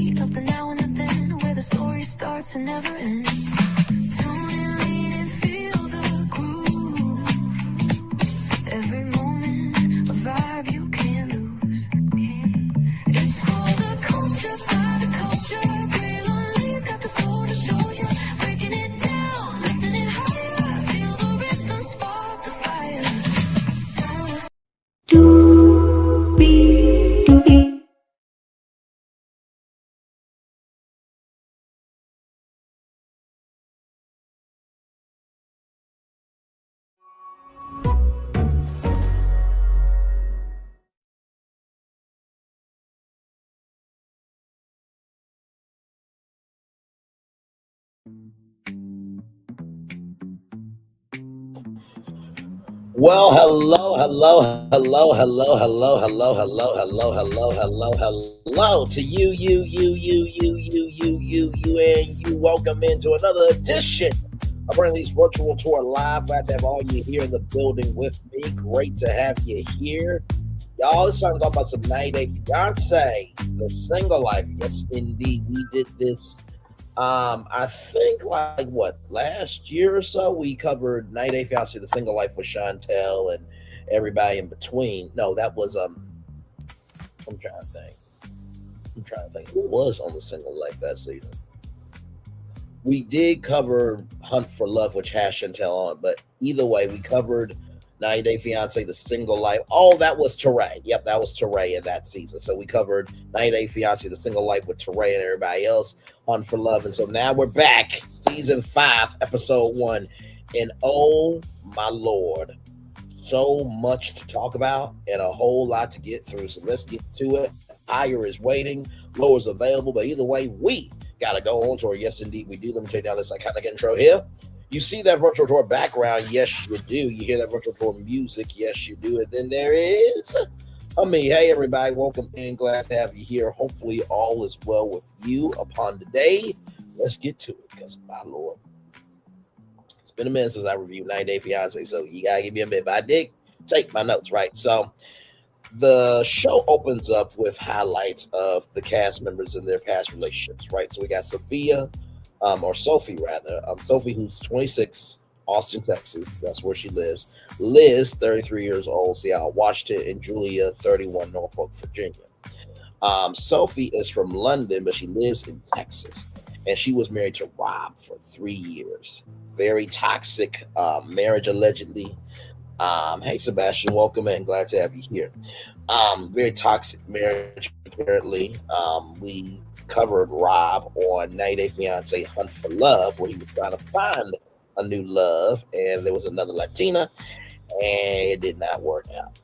beat of the now and the then, where the story starts and never ends. Tune in, lean and feel the groove. Every moment, a vibe you can't lose. It's for the culture, by the culture. Pretty lonely's got the soul to show you. Breaking it down, lifting it higher. Feel the rhythm, spark the fire. Well, hello to you, and you. Welcome into another edition of Brantley's Virtual Tour Live. Glad to have all you here in the building with me. Great to have you here. Y'all, this time talking about some 90 Day Fiance, the single life. Yes, indeed. We did this I think last year or so we covered 90 Day Fiance, the single life with Chantal and everybody in between. No, that was I'm trying to think who was on the single life that season. We did cover Hunt for Love, which has Chantal on, but either way, we covered 90 Day Fiance, the single life. Oh, that was Teray. Yep, that was Teray in that season. So we covered 90 Day Fiance, the single life with Teray and everybody else, Hunt for Love. And so now we're back, season 5, episode 1. And oh my Lord, so much to talk about and a whole lot to get through. So let's get to it. Higher is waiting, lower is available, but either way, we got to go on tour. Yes, indeed, we do. Let me take down this iconic intro here. You see that virtual tour background? Yes, you do. You hear that virtual tour music? Yes, you do. And then there is me. Hey, everybody. Welcome in. Glad to have you here. Hopefully, all is well with you upon today. Let's get to it because, my Lord, it's been a minute since I reviewed 90 Day Fiance, so you got to give me a minute. But I did take my notes, right? So the show opens up with highlights of the cast members and their past relationships, right? So we got Sophie, who's 26, Austin, Texas. That's where she lives. Liz, 33 years old, Seattle, Washington, and Julia, 31, Norfolk, Virginia. Sophie is from London, but she lives in Texas, and she was married to Rob for 3 years. Very toxic marriage, allegedly. Hey, Sebastian, welcome in. Glad to have you here. Very toxic marriage, apparently. We covered Rob on 90 Day Fiance Hunt for Love, where he was trying to find a new love, and there was another Latina, and it did not work out.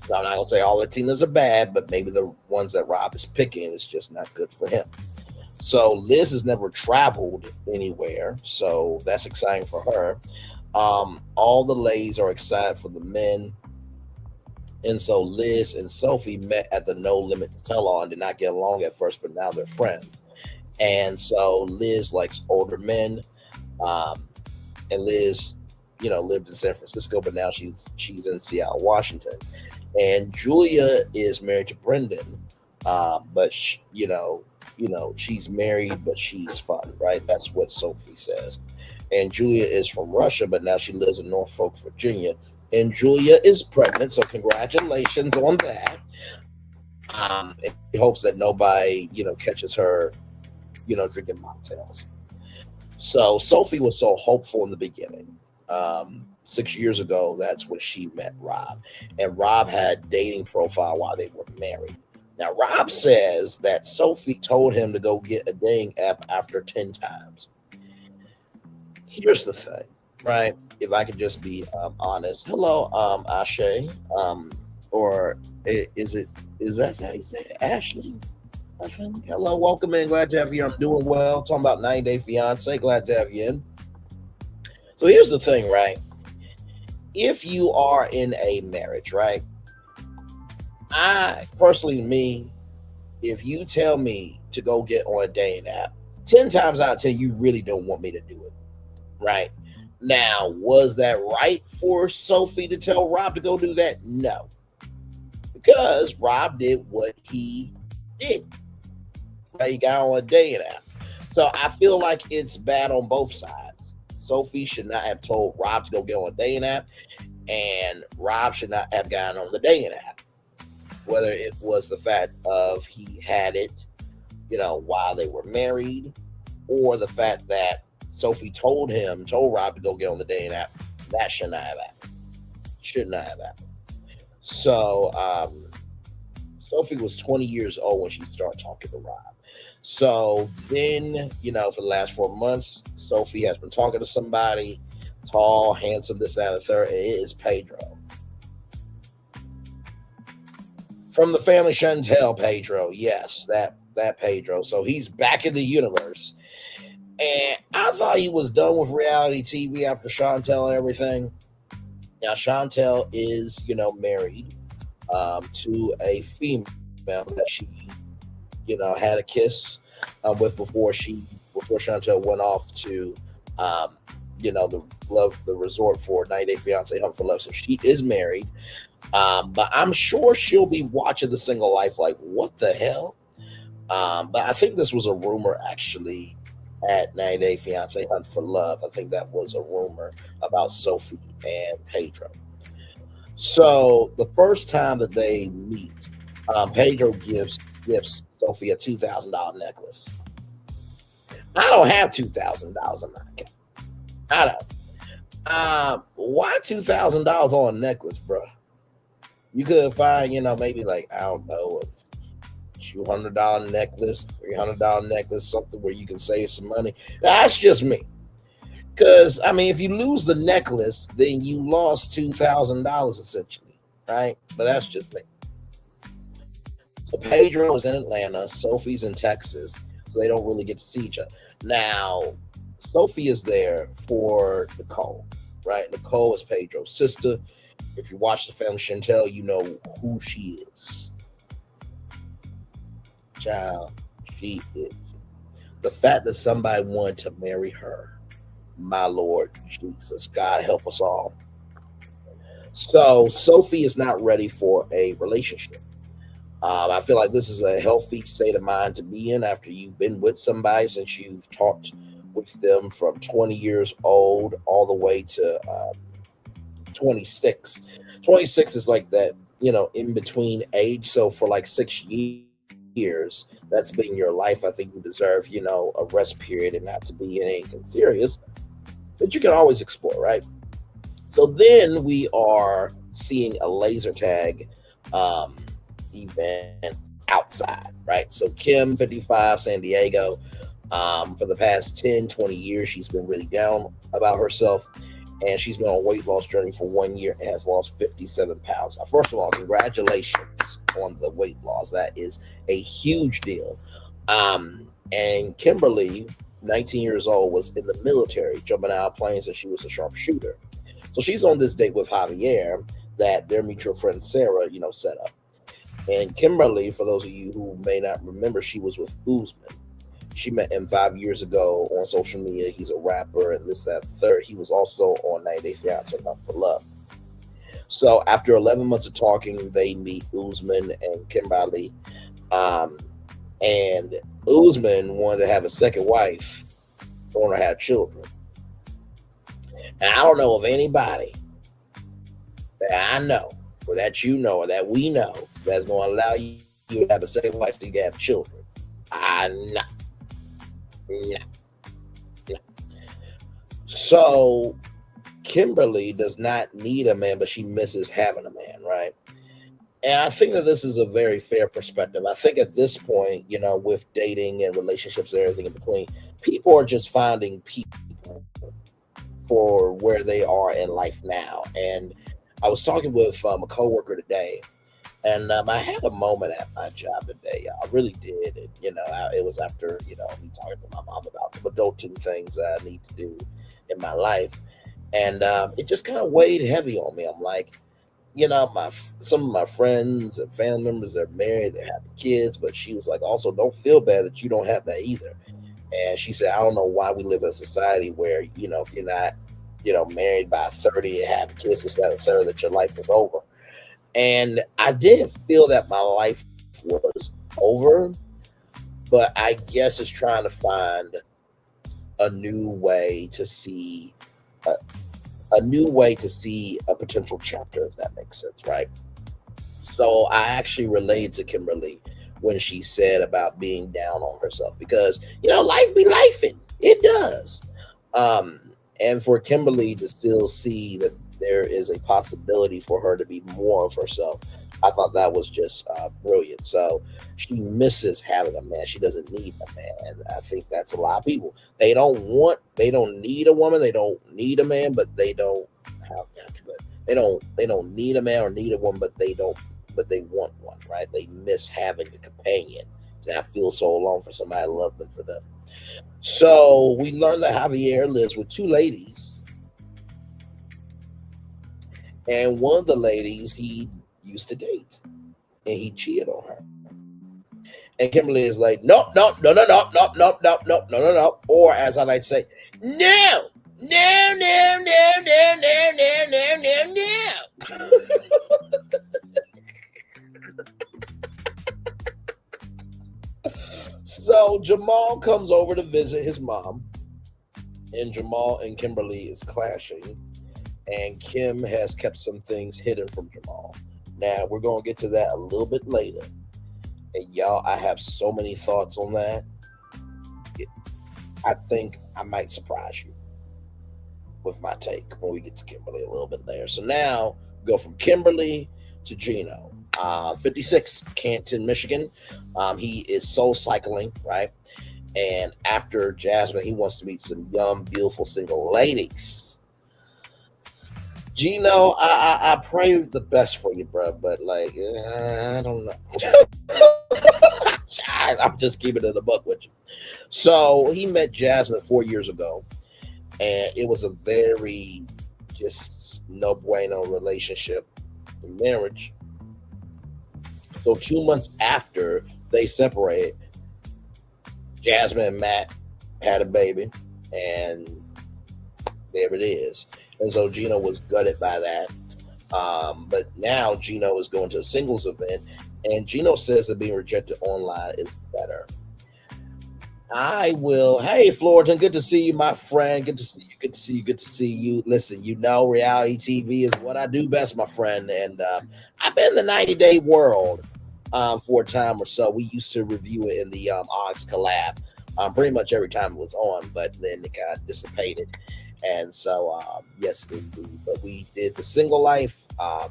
So I'm not going to say all Latinas are bad, but maybe the ones that Rob is picking is just not good for him. So Liz has never traveled anywhere, so that's exciting for her. All the ladies are excited for the men. And so Liz and Sophie met at the No Limit Salon, did not get along at first, but now they're friends. And so Liz likes older men. And Liz, lived in San Francisco, but now she's in Seattle, Washington. And Julia is married to Brendan, but she's married, but she's fun, right? That's what Sophie says. And Julia is from Russia, but now she lives in Norfolk, Virginia. And Julia is pregnant, so congratulations on that. And he hopes that nobody, catches her, drinking mocktails. So Sophie was so hopeful in the beginning. 6 years ago, that's when she met Rob. And Rob had dating profile while they were married. Now, Rob says that Sophie told him to go get a dating app after 10 times. Here's the thing, right? If I could just be honest. Hello, Ashe. Or is that how you say it? Ashley? I think. Hello, welcome in. Glad to have you. I'm doing well. Talking about 90 Day Fiance. Glad to have you in. So here's the thing, right? If you are in a marriage, right? If you tell me to go get on a dating app, 10 times out of 10, you really don't want me to do it, right? Now, was that right for Sophie to tell Rob to go do that? No. Because Rob did what he did. He got on a dating app. So I feel like it's bad on both sides. Sophie should not have told Rob to go get on a dating app, and Rob should not have gotten on the dating app. Whether it was the fact of he had it, while they were married, or the fact that Sophie told Rob to go get on the dating app, that should not have happened. Should not have happened. So Sophie was 20 years old when she started talking to Rob. So then, for the last 4 months, Sophie has been talking to somebody, tall, handsome, this, that, and the third, and it is Pedro. From the family Chantal, Pedro. Yes, that Pedro. So he's back in the universe. And I thought he was done with reality TV after Chantal and everything. Now, Chantal is, married to a female that she, had a kiss with before Chantal went off to, the resort for 90 Day Fiance Hunt for Love. So she is married. But I'm sure she'll be watching The Single Life like, what the hell? But I think this was a rumor actually at 90 Day Fiance Hunt for Love. I think that was a rumor about Sophie and Pedro. So the first time that they meet, Pedro gives Sophie a $2,000 necklace. I don't have $2,000 in my account. I don't. Why $2,000 on a necklace, bro? You could find, maybe like, I don't know, a $200 necklace, $300 necklace, something where you can save some money. That's just me. Because, if you lose the necklace, then you lost $2,000 essentially, right? But that's just me. So Pedro is in Atlanta, Sophie's in Texas, so they don't really get to see each other. Now, Sophie is there for Nicole, right? Nicole is Pedro's sister. If you watch the family Chantal, you know who she is. Child, she is. The fact that somebody wanted to marry her, my Lord Jesus, God help us all. So Sophie is not ready for a relationship. I feel like this is a healthy state of mind to be in after you've been with somebody since you've talked with them from 20 years old all the way to 26. 26 is like that, in between age. So for like 6 years, that's been your life. I think you deserve, a rest period and not to be in anything serious, but you can always explore, right? So then we are seeing a laser tag event outside, right? So Kim, 55, San Diego. For the past 10, 20 years, she's been really down about herself. And she's been on a weight loss journey for 1 year and has lost 57 pounds. First of all, congratulations on the weight loss. That is a huge deal. And Kimberly, 19 years old, was in the military, jumping out of planes, and she was a sharpshooter. So she's on this date with Javier that their mutual friend Sarah, set up. And Kimberly, for those of you who may not remember, she was with Usman. She met him 5 years ago on social media. He's a rapper and this, that, third. He was also on 90 Day Fiance Hunt for Love. So after 11 months of talking, they meet Usman and Kimberly. And Usman wanted to have a second wife, wanted to have children. And I don't know of anybody that I know, or that you know, or that we know, that's going to allow you to have a second wife to have children. No. So Kimberly does not need a man, but she misses having a man, right? And I think that this is a very fair perspective. I think at this point, with dating and relationships and everything in between, people are just finding people for where they are in life now. And I was talking with a coworker today, and I had a moment at my job today. I really did. It was after, me talking to my mom about some adulting things that I need to do in my life. And it just kind of weighed heavy on me. I'm like, some of my friends and family members are married, they're having kids, but she was like, also don't feel bad that you don't have that either. And she said, I don't know why we live in a society where, if you're not, married by 30 and have kids, it's not a third that your life is over. And I didn't feel that my life was over, but I guess it's trying to find a new way to see a, a new way to see a potential chapter, if that makes sense, right? So I actually related to Kimberly when she said about being down on herself because life be lifing. It does. And for Kimberly to still see that there is a possibility for her to be more of herself, I thought that was just brilliant. So she misses having a man. She doesn't need a man. And I think that's a lot of people. They don't need a woman. They don't need a man, but they don't have, they don't need a man or need a woman, but they want one, right? They miss having a companion. And I feel so alone for somebody to love them for them. So we learned that Javier lives with two ladies, and one of the ladies he used to date, and he cheated on her. And Kimberly is like, nope, nope, no, no, no, nope, nope, nope, nope, no, no, no. Or as I like to say, no, no, no, no, no, no, no, no, no, no. So Jamal comes over to visit his mom, and Jamal and Kimberly is clashing, and Kim has kept some things hidden from Jamal. Now we're gonna get to that a little bit later, and y'all, I have so many thoughts on that. It- I think I might surprise you with my take when we get to Kimberly a little bit later. So now go from Kimberly to Gino. 56, Canton, Michigan. He is soul cycling, right? And after Jasmine, he wants to meet some young, beautiful single ladies. Gino, I pray the best for you, bro, but like, I don't know. I'm just keeping it a buck with you. So he met Jasmine 4 years ago, and it was a very just no bueno relationship and marriage. So 2 months after they separated, Jasmine and Matt had a baby, and there it is. And so Gino was gutted by that. But now Gino is going to a singles event, and Gino says that being rejected online is better. I will. Hey, Florian, good to see you, my friend. Good to see you. Good to see you. Good to see you. Listen, reality TV is what I do best, my friend. And I've been in the 90-day world for a time or so. We used to review it in the Ox collab pretty much every time it was on, but then it kind of dissipated. And so, yes, indeed. But we did the single life. I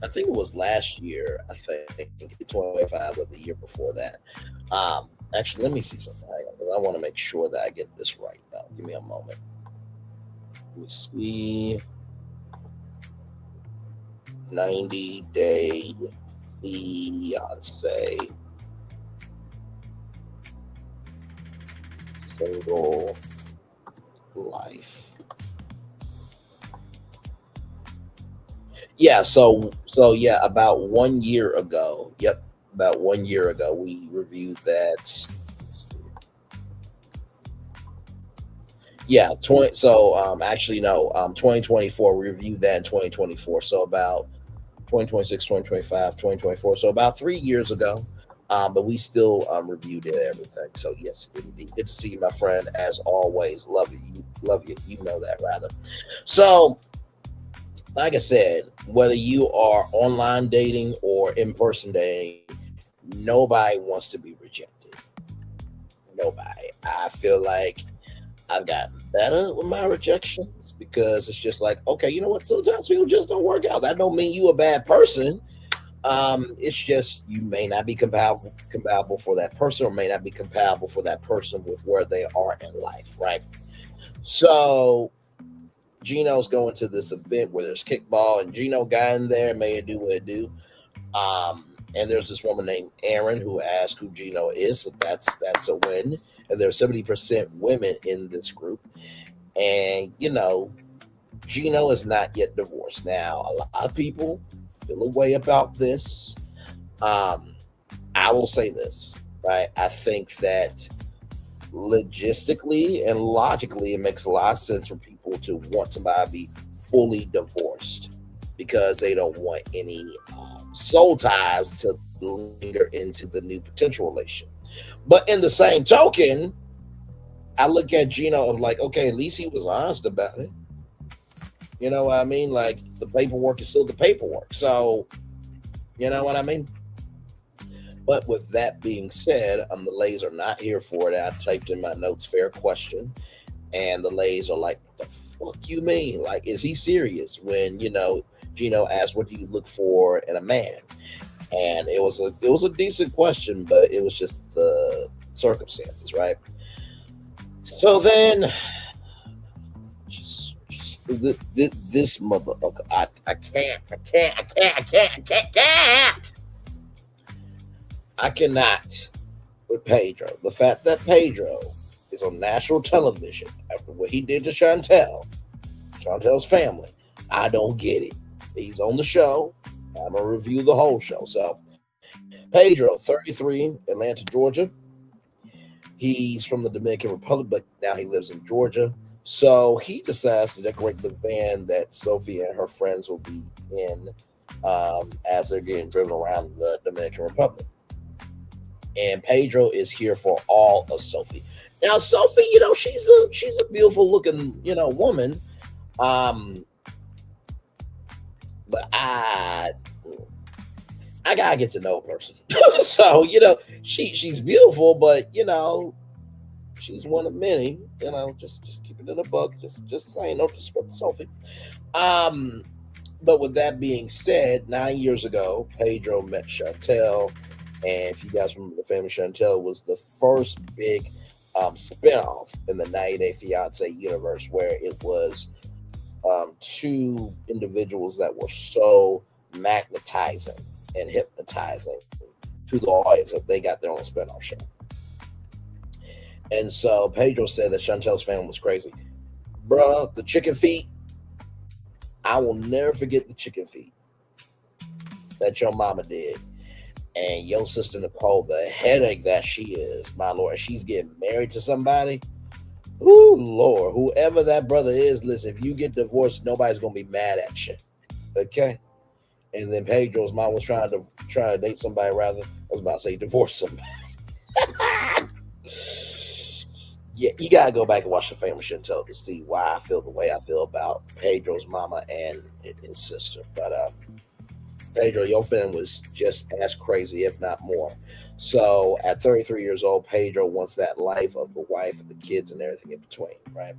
think it was last year. I think 2025 or the year before that. Actually, let me see something. I want to make sure that I get this right. Now, give me a moment. Let me see. 90-day fiance single life. Yeah, so yeah, about 1 year ago. Yep, about 1 year ago we reviewed that. Yeah, 20 so actually no, 2024 we reviewed that in 2024. So about 2026, 2025, 2024. So about 3 years ago. But we still reviewed it and everything. So yes, indeed. Good to see you, my friend. As always, love you. Love you. You know that rather. So, like I said, whether you are online dating or in person dating, nobody wants to be rejected. Nobody. I feel like I've gotten better with my rejections because it's just like, okay, you know what? Sometimes people just don't work out. That don't mean you a bad person. It's just you may not be compatible for that person, or may not be compatible for that person with where they are in life, right? So Gino's going to this event where there's kickball, and Gino got in there, made it do what it do. And there's this woman named Aaron who asked who Gino is, so that's a win. And there's 70% women in this group, and Gino is not yet divorced. Now, a lot of people feel a way about this. Um, I will say this, right? I think that logistically and logically, it makes a lot of sense for people to want somebody to be fully divorced because they don't want any soul ties to linger into the new potential relation. But in the same token, I look at Gino of like, okay, at least he was honest about it. You know what I mean? Like the paperwork is still the paperwork. So you know what I mean? But with that being said, the Lays are not here for it. I typed in my notes, fair question. And the Lays are like, the fuck you mean? Like, is he serious? When, Gino asked, what do you look for in a man? And it was a decent question, but it was just the circumstances, right? So then this motherfucker, I can't. I cannot with Pedro. The fact that Pedro is on national television after what he did to Chantal's family, I don't get it. He's on the show. I'm going to review the whole show. So, Pedro, 33, Atlanta, Georgia. He's from the Dominican Republic, but now he lives in Georgia. So, he decides to decorate the van that Sophie and her friends will be in as they're getting driven around the Dominican Republic. And Pedro is here for all of Sophie. Now, Sophie, she's a beautiful looking, woman. But I gotta get to know a person. So, she's beautiful, but she's one of many. Just keep it in a buck. Just saying, no disrespect to Sophie. But with that being said, 9 years ago, Pedro met Chantal. And if you guys remember, the family Chantal was the first big spinoff in the 90 Day Fiance universe, where it was two individuals that were so magnetizing and hypnotizing to the audience that they got their own spinoff show. And so Pedro said that Chantal's family was crazy. Bruh, the chicken feet, I will never forget the chicken feet that your mama did. And your sister Nicole, the headache that she is, my Lord, she's getting married to somebody. Ooh, Lord, whoever that brother is, listen, if you get divorced, nobody's gonna be mad at you. Okay? And then Pedro's mom was trying to date somebody, rather. I was about to say divorce somebody. Yeah, you gotta go back and watch the family Chantal to see why I feel the way I feel about Pedro's mama and his sister. But Pedro, your family was just as crazy, if not more. So at 33 years old, Pedro wants that life of the wife and the kids and everything in between, right?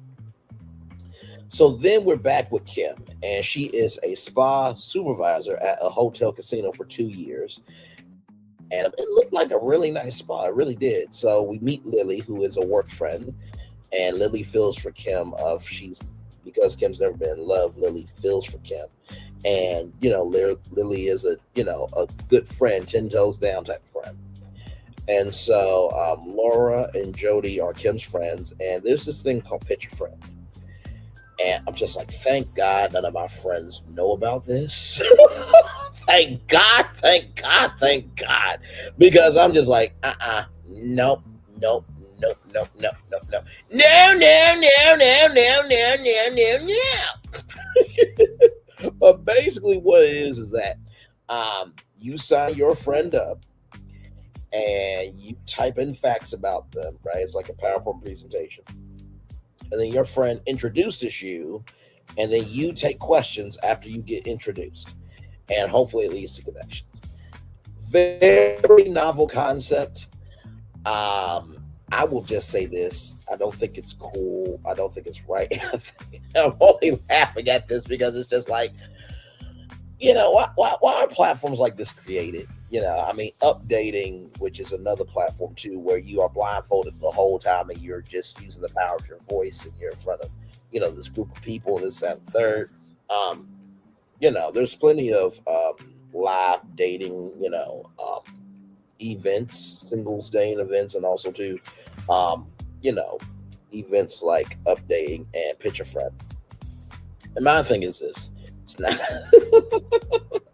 So then we're back with Kim, and she is a spa supervisor at a hotel casino for 2 years. And it looked like a really nice spa. It really did. So we meet Lily, who is a work friend, and Lily feels for Kim because Kim's never been in love. Lily feels for Kim. And, Lily is a good friend, 10 toes down type of friend. And so Laura and Jody are Kim's friends. And there's this thing called Picture Friend. And I'm just like, thank God none of my friends know about this. Thank God. Because I'm just like, nope. No. But basically what it is that you sign your friend up and you type in facts about them, right? It's like a PowerPoint presentation. And then your friend introduces you, and then you take questions after you get introduced. And hopefully it leads to connections. Very novel concept. I will just say this. I don't think it's cool. I don't think it's right. I'm only laughing at this because it's just like, why are platforms like this created? Updating, which is another platform too, where you are blindfolded the whole time and you're just using the power of your voice and you're in front of, this group of people, this, that, and third. There's plenty of live dating, events, singles dating events, and also too, events like updating and Picture Friend. And my thing is this. It's not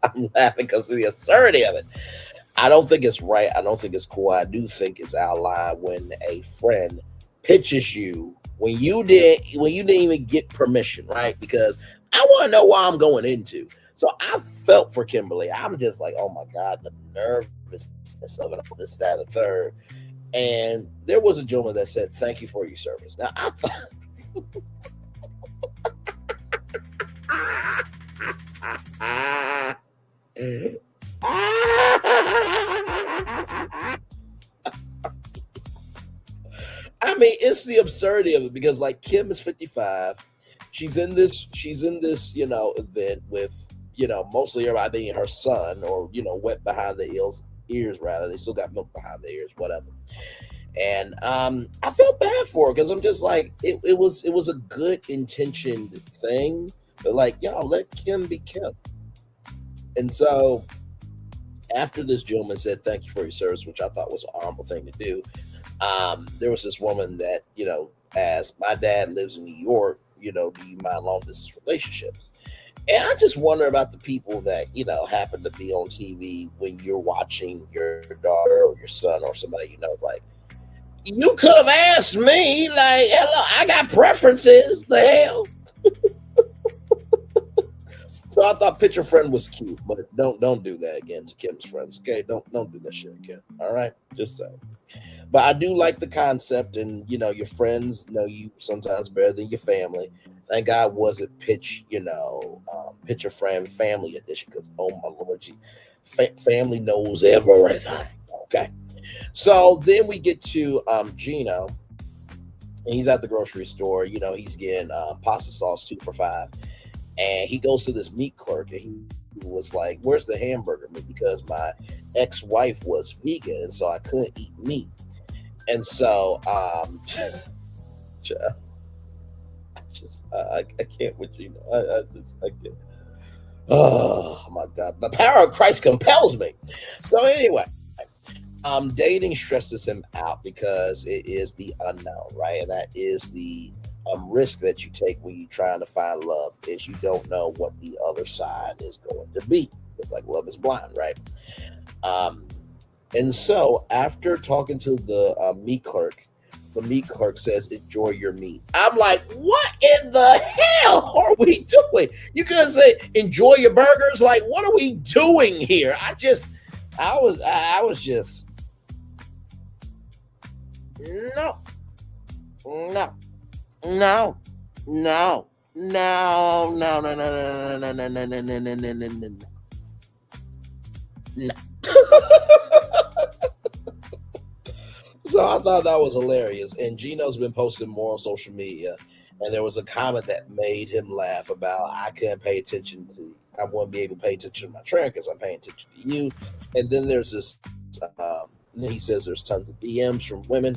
I'm laughing because of the absurdity of it. I don't think it's right. I don't think it's cool. I do think it's out of line when a friend pitches you when you didn't even get permission, right? Because I want to know what I'm going into. So I felt for Kimberly. I'm just like, oh my God, the nerve business of it, all this, that, and the third. And there was a gentleman that said, "Thank you for your service." Now I thought, I mean, it's the absurdity of it because like Kim is 55. She's in this, event with, mostly everybody being her son or, wet behind the ears rather. They still got milk behind the ears, whatever. And I felt bad for her because I'm just like, it was a good intentioned thing, but like, y'all let Kim be Kim. And so after this gentleman said thank you for your service, which I thought was an honorable thing to do, there was this woman that, as my dad lives in New York, do you mind long distance relationships? And I just wonder about the people that, happen to be on TV when you're watching your daughter or your son or somebody it's like, you could have asked me, like, hello, I got preferences, the hell. So I thought Picture Friend was cute, but don't do that again to Kim's friends. Okay, don't do that shit again. All right, just saying. But I do like the concept, and your friends know you sometimes better than your family. Thank God wasn't Picture Friend Family Edition because oh my lord, family knows everything. Okay, so then we get to Gino, and he's at the grocery store. He's getting pasta sauce 2 for $5. And he goes to this meat clerk and he was like, "Where's the hamburger meat?" Because my ex-wife was vegan, and so I couldn't eat meat. And so, I can't with you. I can't. Oh my God, the power of Christ compels me. So anyway, dating stresses him out because it is the unknown, right? And that is the risk that you take when you're trying to find love is you don't know what the other side is going to be. It's like love is blind, right? And so after talking to the meat clerk says, "Enjoy your meat." I'm like, what in the hell are we doing? You couldn't say enjoy your burgers? Like, what are we doing here? I was just no, no, no, no, no, no, no, no, no, no, no, no, no, no, no, no, no, no, no. So I thought that was hilarious. And Gino's been posting more on social media. And there was a comment that made him laugh about I wouldn't be able to pay attention to my trainer because I'm paying attention to you. And then there's this, he says there's tons of DMs from women.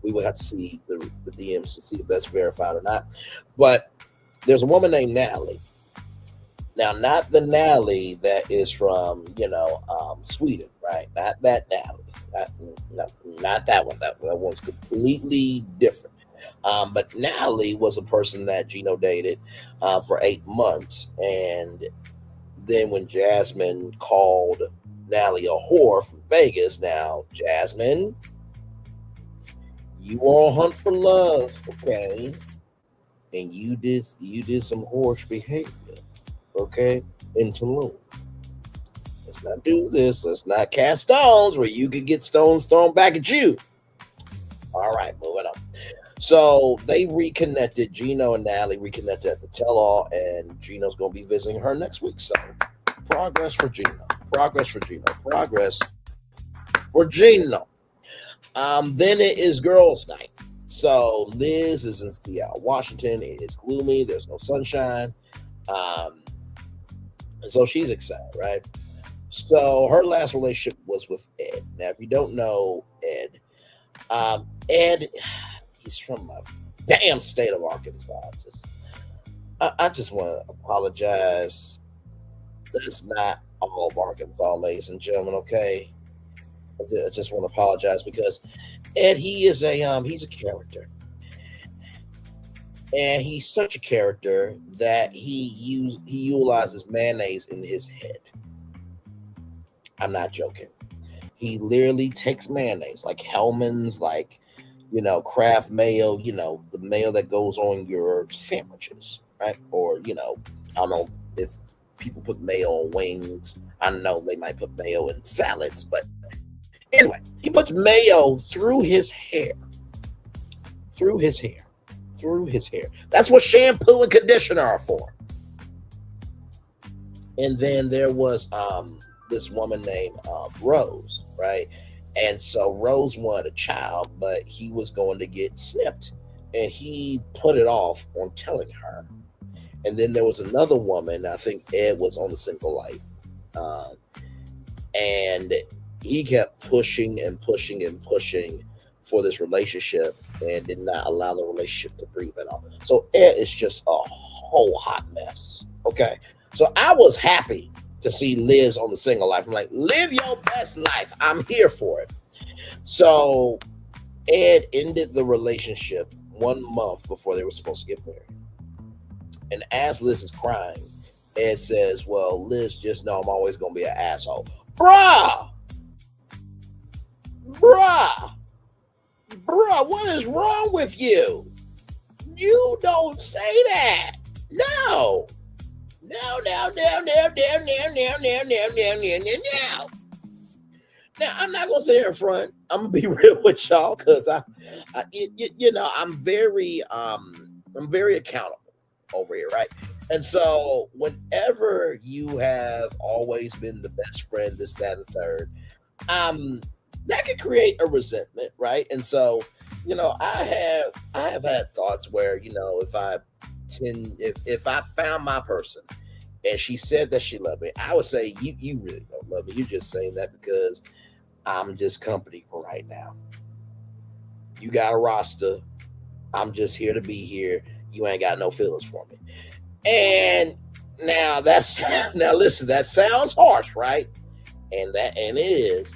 We would have to see the DMs to see if that's verified or not. But there's a woman named Natalie. Now, not the Natalie that is from, Sweden, right? Not that Natalie. Not that one. That one's completely different. But Natalie was a person that Gino dated for 8 months. And then when Jasmine called Natalie a whore from Vegas, now, Jasmine, you were on hunt for love, okay? And you did some whorish behavior, okay, in Tulum. Let's not do this. Let's not cast stones where you could get stones thrown back at you. All right, moving on. So they reconnected. Gino and Natalie reconnected at the tell-all, and Gino's going to be visiting her next week. So progress for Gino. Progress for Gino. Progress for Gino. Then it is girls' night. So Liz is in Seattle, Washington. It is gloomy. There's no sunshine. And so she's excited, right? So her last relationship was with Ed. Now, if you don't know Ed, he's from my damn state of Arkansas. I just want to apologize. That's not all of Arkansas, ladies and gentlemen. Okay, I just want to apologize because Ed, he's a character, and he's such a character that he utilizes mayonnaise in his head. I'm not joking. He literally takes mayonnaise, like Hellman's, like, Kraft mayo, the mayo that goes on your sandwiches, right? Or, I don't know if people put mayo on wings. I know they might put mayo in salads, but anyway, he puts mayo through his hair, through his hair, through his hair. That's what shampoo and conditioner are for. And then there was this woman named Rose, right? And so Rose wanted a child, but he was going to get snipped, and he put it off on telling her. And then there was another woman, I think Ed was on the single life, and he kept pushing and pushing and pushing for this relationship and did not allow the relationship to breathe at all. So Ed is just a whole hot mess. Okay. So I was happy to see Liz on the single life. I'm like, live your best life. I'm here for it. So Ed ended the relationship 1 month before they were supposed to get married. And as Liz is crying, Ed says, well, Liz, just know I'm always going to be an asshole. Bruh, what is wrong with you? You don't say that. No. Now, I'm not gonna say it in front. I'm gonna be real with y'all because I'm very accountable over here, right? And so whenever you have always been the best friend, this, that, and the third, that could create a resentment, right? And so, I have had thoughts where, if I found my person and she said that she loved me, I would say, you really don't love me. You're just saying that because I'm just company for right now. You got a roster. I'm just here to be here. You ain't got no feelings for me. And now listen, that sounds harsh, right? And it is.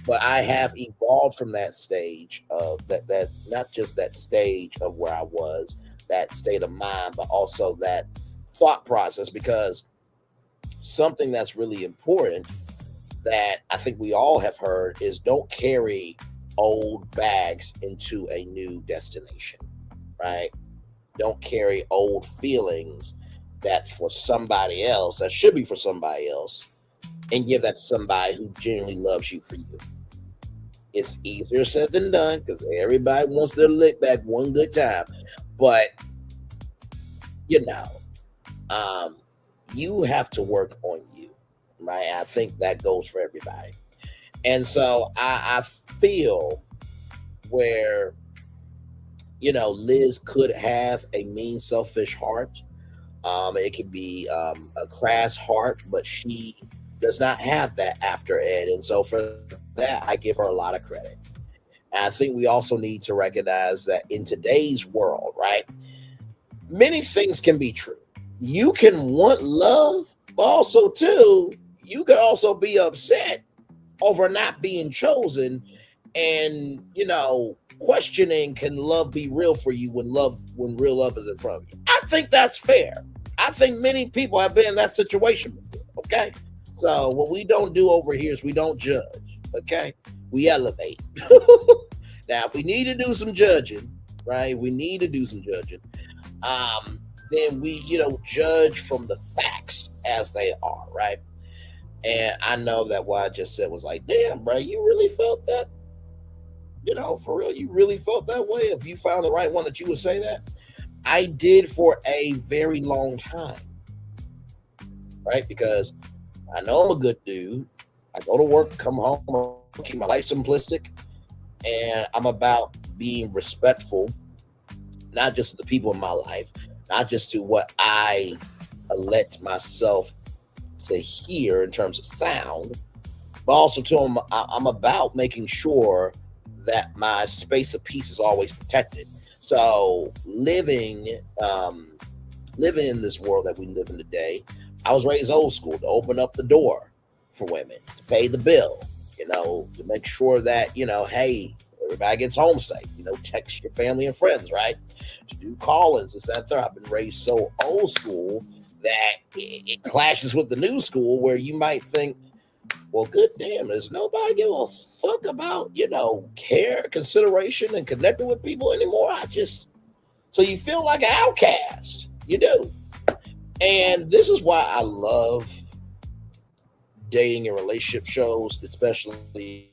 But I have evolved from that stage of that not just that stage of where I was, that state of mind, but also that thought process, because something that's really important that I think we all have heard is don't carry old bags into a new destination, right? Don't carry old feelings that should be for somebody else, and give that to somebody who genuinely loves you for you. It's easier said than done because everybody wants their lick back one good time. But, you have to work on you, right? I think that goes for everybody. And so I feel where, Liz could have a mean, selfish heart. It could be a crass heart, but she does not have that after Ed. And so for that, I give her a lot of credit. And I think we also need to recognize that in today's world, right, many things can be true. You can want love, but also, too, you could also be upset over not being chosen and, questioning, can love be real for you when real love is in front of you? I think that's fair. I think many people have been in that situation before, okay? So what we don't do over here is we don't judge, okay? We elevate. Now, if we need to do some judging, right? Then we, judge from the facts as they are, right? And I know that what I just said was like, damn, bro, you really felt that? For real, you really felt that way? If you found the right one that you would say that? I did for a very long time, right? Because I know I'm a good dude. I go to work, come home, keep my life simplistic, and I'm about being respectful, not just to the people in my life, not just to what I let myself to hear in terms of sound, but also to I'm about making sure that my space of peace is always protected. So living in this world that we live in today, I was raised old school, to open up the door for women, to pay the bill, to make sure that, hey, everybody gets home safe, text your family and friends, right? To do call-ins, this, that, third. I've been raised so old school that it clashes with the new school where you might think, well, good damn, does nobody give a fuck about, care, consideration, and connecting with people anymore? So you feel like an outcast. You do. And this is why I love dating and relationship shows, especially,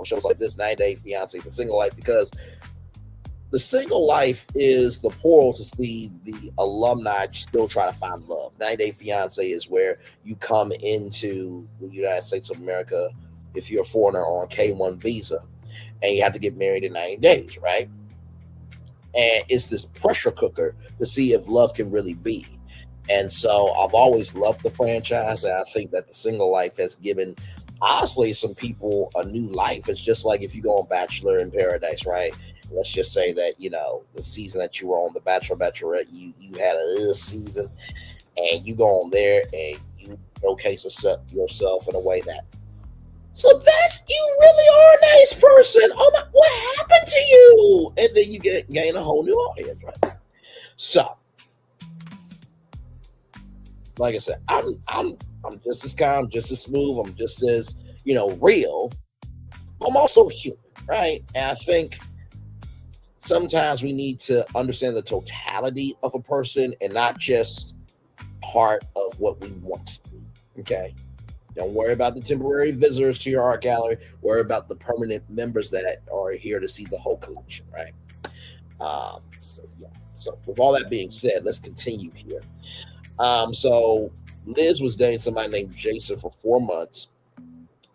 shows like this, 90 Day Fiance, The Single Life, because the single life is the portal to see the alumni still try to find love. 90 Day Fiance is where you come into the United States of America if you're a foreigner on K-1 visa, and you have to get married in 90 days, right? And it's this pressure cooker to see if love can really be. And so I've always loved the franchise, and I think that The Single Life has given, honestly, some people a new life. It's just like if you go on Bachelor in Paradise, right? Let's just say that, the season that you were on, The Bachelor, Bachelorette, you had a season, and you go on there and you showcase yourself in a way that, so that's, you really are a nice person. Oh my, what happened to you? And then you gain a whole new audience, right? So, like I said, I'm just as calm, just as smooth, I'm just as, real. I'm also human, right? And I think sometimes we need to understand the totality of a person and not just part of what we want to see. Okay. Don't worry about the temporary visitors to your art gallery. Worry about the permanent members that are here to see the whole collection, right? So with all that being said, let's continue here. So Liz was dating somebody named Jason for 4 months,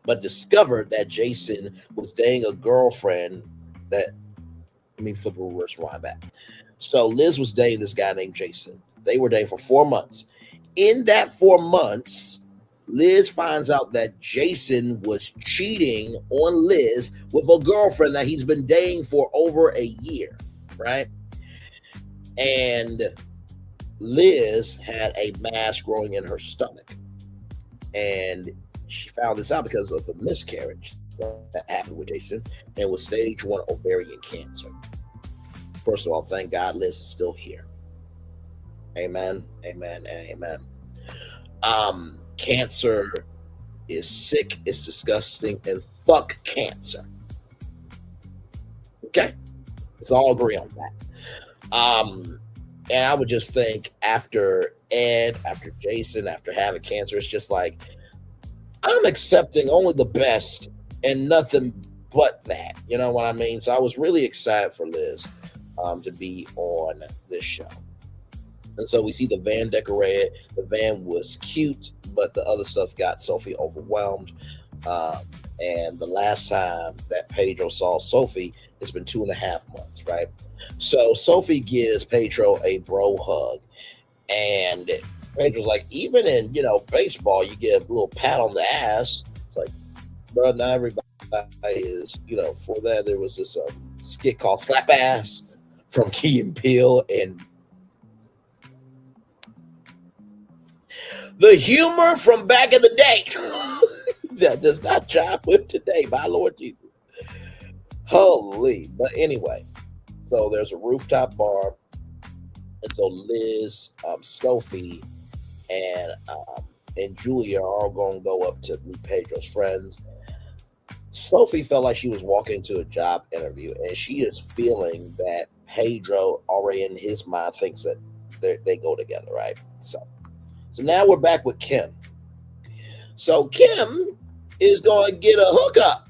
but discovered that Jason was dating a girlfriend that, let me flip a reverse rewind back. So Liz was dating this guy named Jason. They were dating for 4 months. In that 4 months, Liz finds out that Jason was cheating on Liz with a girlfriend that he's been dating for over a year, right? And Liz had a mass growing in her stomach. And she found this out because of the miscarriage that happened with Jason, and was stage 1 ovarian cancer. First of all, thank God Liz is still here. Amen, amen, and amen. Cancer is sick, it's disgusting, and fuck cancer. Okay? Let's all agree on that. And I would just think after Ed, after Jason, after having cancer, it's just like, I'm accepting only the best and nothing but that. You know what I mean? So I was really excited for Liz to be on this show. And so we see the van decorated. The van was cute, but the other stuff got Sophie overwhelmed. And the last time that Pedro saw Sophie, it's been 2.5 months, right? So Sophie gives Pedro a bro hug. And Pedro's like, even in, baseball, you get a little pat on the ass. It's like, bro, not everybody is, for that, there was this skit called Slap Ass from Key and Peele, and the humor from back in the day that does not jive with today, my Lord Jesus. Holy. But anyway, so there's a rooftop bar. And so Liz, Sophie, and Julia are all going to go up to meet Pedro's friends. Sophie felt like she was walking into a job interview, and she is feeling that Pedro already in his mind thinks that they go together, right? So now we're back with Kim. So Kim is going to get a hookup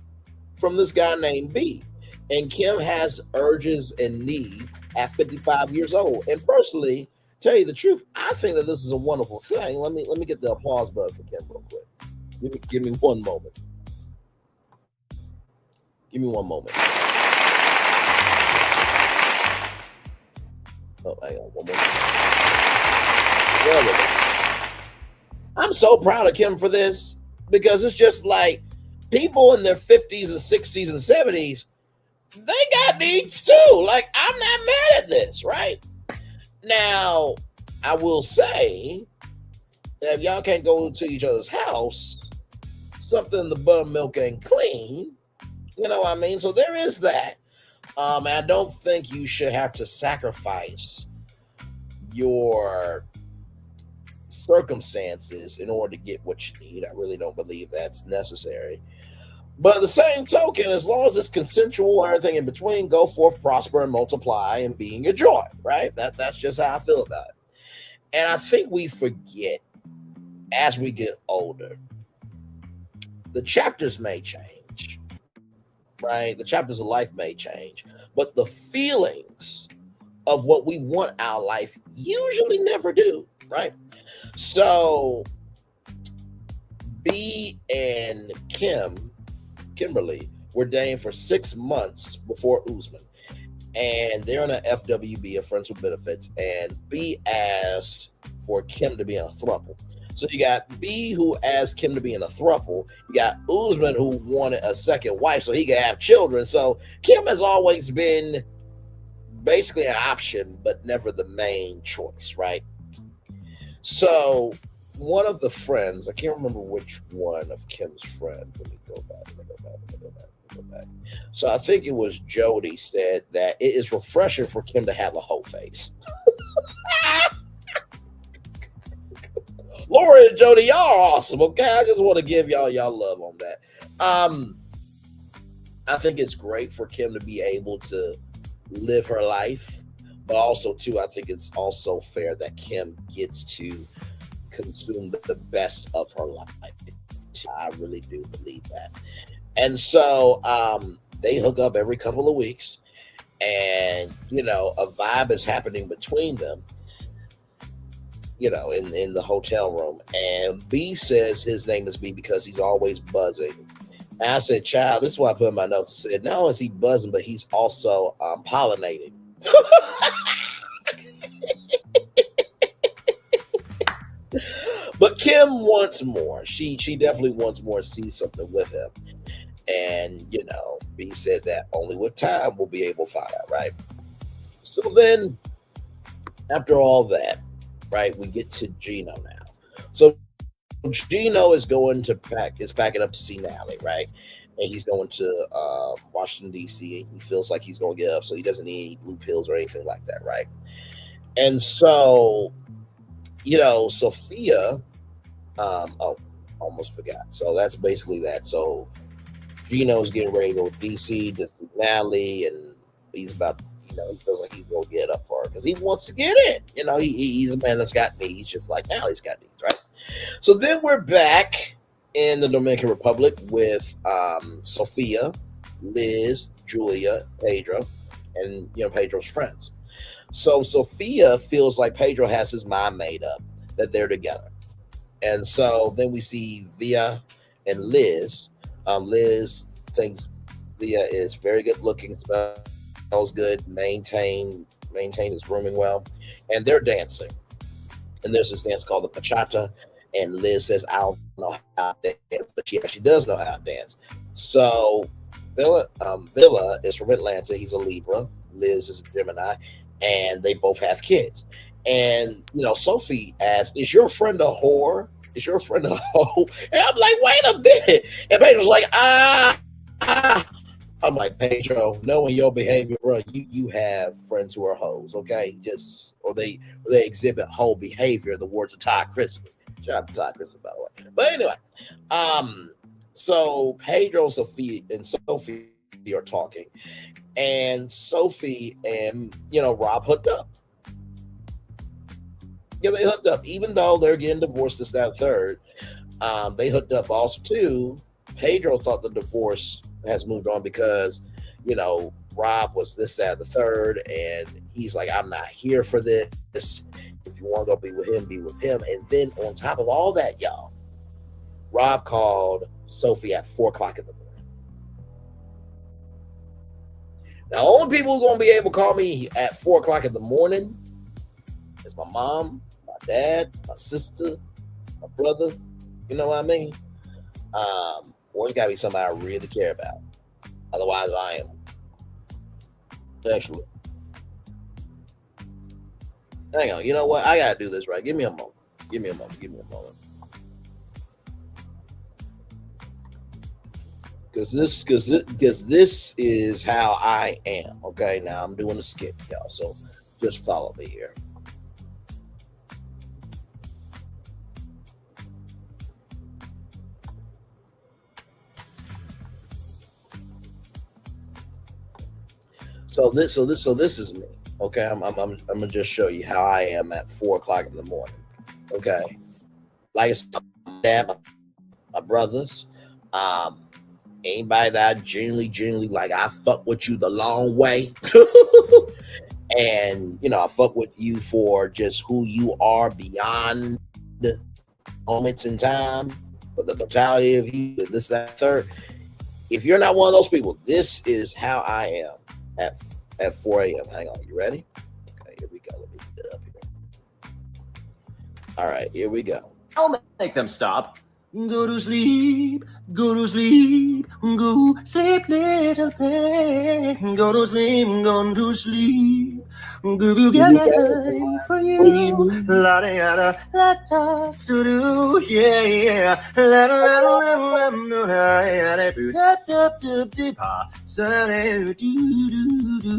from this guy named B. And Kim has urges and needs at 55 years old. And personally, tell you the truth, I think that this is a wonderful thing. Let me get the applause button for Kim real quick. Give me one moment. Give me one moment. Oh, hang on, one more. There we go. I'm so proud of Kim for this, because it's just like people in their 50s and 60s and 70s, they got needs too. Like, I'm not mad at this, right? Now, I will say that if y'all can't go to each other's house, something in the buttermilk ain't clean. You know what I mean? So there is that. I don't think you should have to sacrifice your circumstances in order to get what you need. I really don't believe that's necessary. But at the same token, as long as it's consensual and everything in between, go forth, prosper, and multiply, and be in your joy, right? That's just how I feel about it. And I think we forget as we get older The chapters may change, right? The chapters of life may change, but the feelings of what we want our life usually never do, right? So B and Kimberly were dating for 6 months before Usman, and they're in a FWB, a friends with benefits, and B asked for Kim to be in a throuple. So you got B who asked Kim to be in a throuple. You got Usman who wanted a second wife so he could have children. So Kim has always been basically an option, but never the main choice, right? So one of the friends, I can't remember which one of Kim's friends. Let me go back. So I think it was Jody said that it is refreshing for Kim to have a whole face. Laura and Jody, y'all are awesome. Okay, I just want to give y'all love on that. I think it's great for Kim to be able to live her life, but also too, I think it's also fair that Kim gets to consume the best of her life. I really do believe that. And so they hook up every couple of weeks, and a vibe is happening between them, in the hotel room. And B says his name is B because he's always buzzing. And I said, child, this is what I put in my notes. I said, not only is he buzzing, but he's also pollinating. But Kim wants more. She definitely wants more, sees something with him. And, B said that only with time we'll be able to find out, right? So then, after all that, right, we get to Gino now. So Gino is packing up to see Nally, right? And he's going to Washington, D.C. He feels like he's going to get up, so he doesn't need blue pills or anything like that, right? And so, Sophia, almost forgot. So that's basically that. So Gino's getting ready to go to D.C. to see Nally, and he's about, he feels like he's going to get up for her because he wants to get in. He's a man that's got needs, just like Nally's got needs, right? So then we're back in the Dominican Republic with Sophia, Liz, Julia, Pedro, and Pedro's friends. So Sophia feels like Pedro has his mind made up that they're together. And so then we see Via and Liz. Liz thinks Via is very good looking, smells good, maintain his grooming well, and they're dancing. And there's this dance called the bachata, and Liz says, I don't know how to dance, but she actually does know how to dance. So Villa is from Atlanta. He's a Libra. Liz is a Gemini, and they both have kids. And, Sophie asks, is your friend a whore? Is your friend a hoe? And I'm like, wait a minute. And Pedro's like, I'm like, Pedro, knowing your behavior, bro, you have friends who are hoes, okay? Or they exhibit hoe behavior, in the words of Ty Chrisley. Shout out to Ty Chrisley, by the way. But anyway, so Pedro, Sophie, and Sophie are talking. And Sophie and, Rob hooked up. Yeah, they hooked up. Even though they're getting divorced, this, that, third, they hooked up. Also, too, Pedro thought the divorce has moved on because, Rob was this, that, the third, and he's like, I'm not here for this. If you want to go be with him, be with him. And then on top of all that, y'all, Rob called Sophie at 4:00 in the morning. Now, only people who are going to be able to call me at 4:00 in the morning is my mom, my dad, my sister, my brother. You know what I mean? Or it's got to be somebody I really care about. Otherwise, I am. Actually. Hang on. You know what? I got to do this right. Give me a moment. Because this is how I am. Okay, now I'm doing a skit, y'all. So just follow me here. So this is me. Okay, I'm gonna just show you how I am at 4:00 in the morning. Okay, like I said, my dad, my brothers, Um, Anybody that I genuinely like, I fuck with you the long way. And I fuck with you for just who you are beyond moments in time, but the totality of you, this, that, third. If you're not one of those people, this is how I am at 4 a.m. Hang on, you ready? Okay, here we go. Let me get it up here. All right, here we go. I'll make them stop. Go to sleep, go to sleep, go sleep, little pig. Go to sleep, go to sleep. Go get time for you. La da da la da do, yeah. La da la la la la la da da da da pa sa do do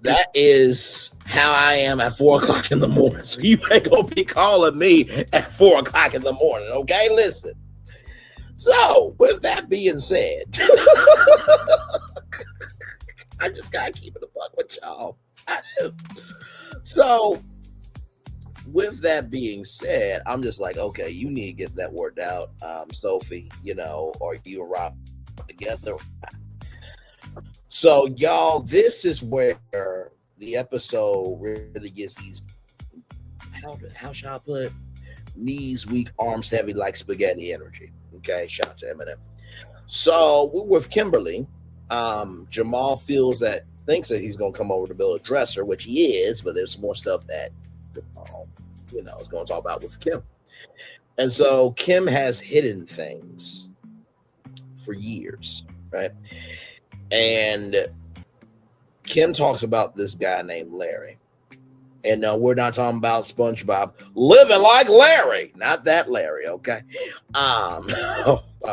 That is how I am at 4 o'clock in the morning. So you ain't gonna be calling me at 4 o'clock in the morning, okay? Listen. So, with that being said, I just gotta keep it a buck with y'all. I do. So, with that being said, I'm just like, okay, you need to get that worked out, Sophie. Or you and Rob together. So, y'all, this is where the episode really gets these, how shall I put it? Knees weak, arms heavy like spaghetti energy. Okay, shout out to Eminem. So, we're with Kimberly. Jamal thinks that he's going to come over to build a dresser, which he is, but there's more stuff that, is going to talk about with Kim. And so, Kim has hidden things for years, right? And Kim talks about this guy named Larry. And no, we're not talking about SpongeBob living like Larry. Not that Larry, okay? I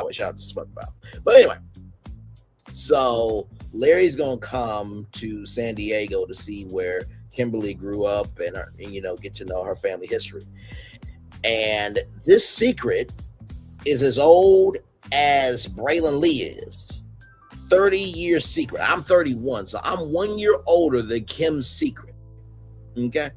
wish I was SpongeBob. But anyway, so Larry's going to come to San Diego to see where Kimberly grew up and get to know her family history. And this secret is as old as Braylon Lee is. 30-year secret. I'm 31, so I'm 1 year older than Kim's secret. Okay?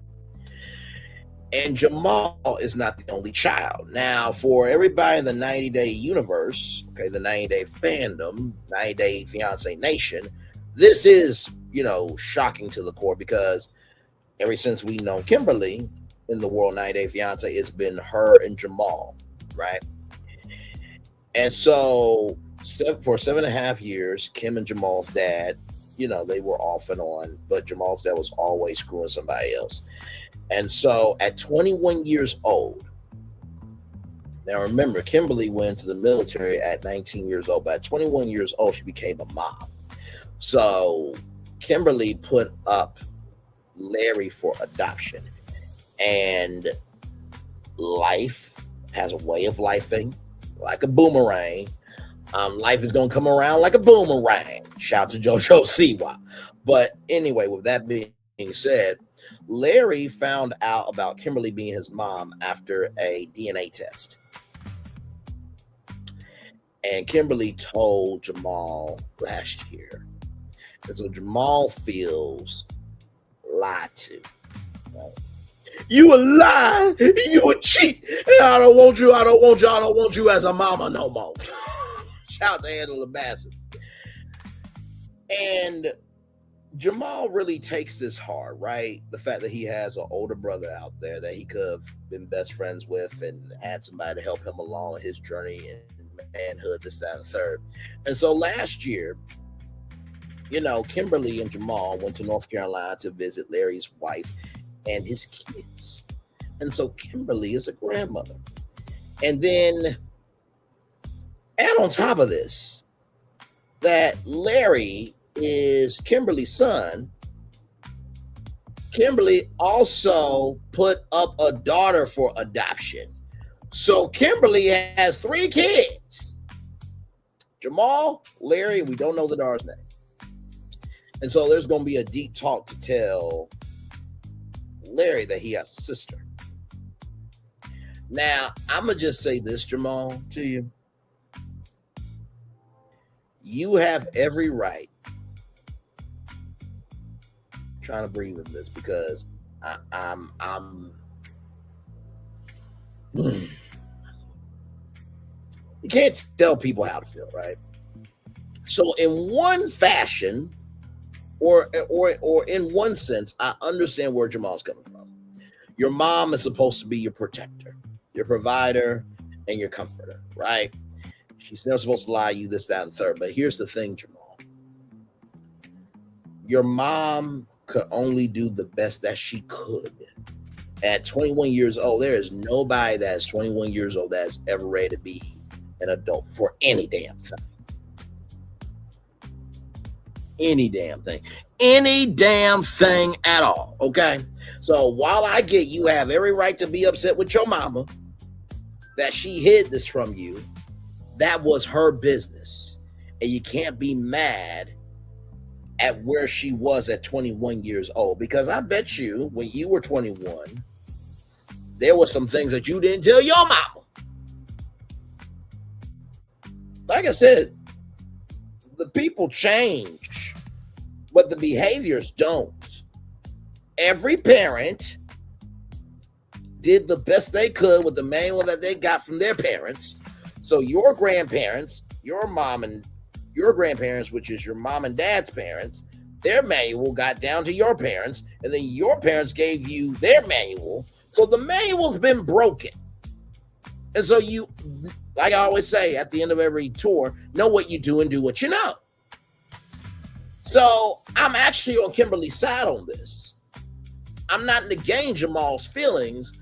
And Jamal is not the only child. Now, for everybody in the 90-day universe, okay, the 90-day fandom, 90-day Fiance Nation, this is, shocking to the core because ever since we know Kimberly in the world 90-day Fiance, it's been her and Jamal, right? And so for 7.5 years, Kim and Jamal's dad, they were off and on, but Jamal's dad was always screwing somebody else. And so at 21 years old, now remember, Kimberly went into the military at 19 years old, but at 21 years old, she became a mom. So Kimberly put up Larry for adoption. And life has a way of lifing like a boomerang. Life is going to come around like a boomerang. Shout out to JoJo Siwa. But anyway, with that being said, Larry found out about Kimberly being his mom after a DNA test. And Kimberly told Jamal last year. And so Jamal feels lied to. Right? You a lie. You a cheat. And I don't want you. I don't want you as a mama no more. Shout out to Angela Bassett. And Jamal really takes this hard, right? The fact that he has an older brother out there that he could have been best friends with and had somebody to help him along his journey in manhood, this, that, and the third. And so last year, Kimberly and Jamal went to North Carolina to visit Larry's wife and his kids. And so Kimberly is a grandmother. And then add on top of this that Larry is Kimberly's son. Kimberly also put up a daughter for adoption. So Kimberly has 3 kids. Jamal, Larry, we don't know the daughter's name. And so there's going to be a deep talk to tell Larry that he has a sister. Now, I'm going to just say this, Jamal, to you. You have every right. I'm trying to breathe with this because I'm You can't tell people how to feel, right? So in one fashion, or in one sense, I understand where Jamal's coming from. Your mom is supposed to be your protector, your provider, and your comforter, right? She's never supposed to lie to you, this, that, and the third. But here's the thing, Jamal. Your mom could only do the best that she could. At 21 years old, there is nobody that's 21 years old that's ever ready to be an adult for any damn thing. Any damn thing. Any damn thing at all. Okay? So while I get you have every right to be upset with your mama that she hid this from you, that was her business. And you can't be mad at where she was at 21 years old. Because I bet you when you were 21, there were some things that you didn't tell your mama. Like I said, the people change, but the behaviors don't. Every parent did the best they could with the manual that they got from their parents. So your grandparents, your mom and your grandparents, which is your mom and dad's parents, their manual got down to your parents, and then your parents gave you their manual. So the manual's been broken. And so you, like I always say at the end of every tour, know what you do and do what you know. So I'm actually on Kimberly's side on this. I'm not negating Jamal's feelings,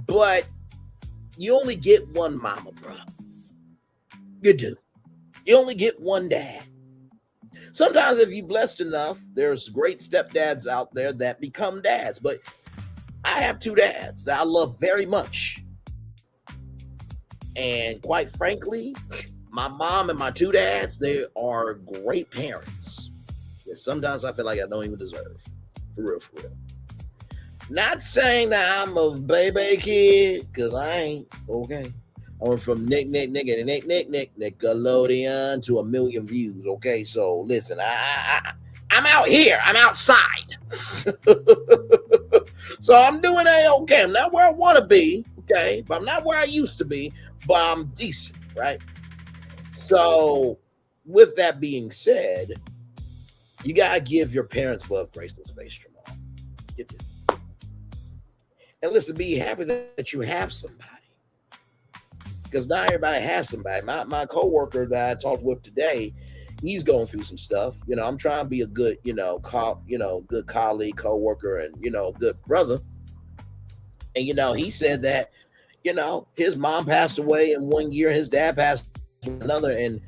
but you only get one mama, bro. You do. You only get one dad. Sometimes if you're blessed enough, there's great stepdads out there that become dads, but I have two dads that I love very much. And quite frankly, my mom and my two dads, they are great parents. Yeah, sometimes I feel like I don't even deserve. For real, for real. Not saying that I'm a baby kid, because I ain't, okay? I went from Nickelodeon to 1 million views, okay? So listen, I'm out here. I'm outside. So I'm doing okay. I'm not where I want to be, okay? But I'm not where I used to be, but I'm decent, right? So with that being said, you got to give your parents love, grace, and space, Jamal. You do. And listen, be happy that you have somebody. Because not everybody has somebody. My coworker that I talked with today, he's going through some stuff. You know, I'm trying to be a good, good colleague, coworker, and, good brother. And, he said that, his mom passed away in 1 year, his dad passed away in another, and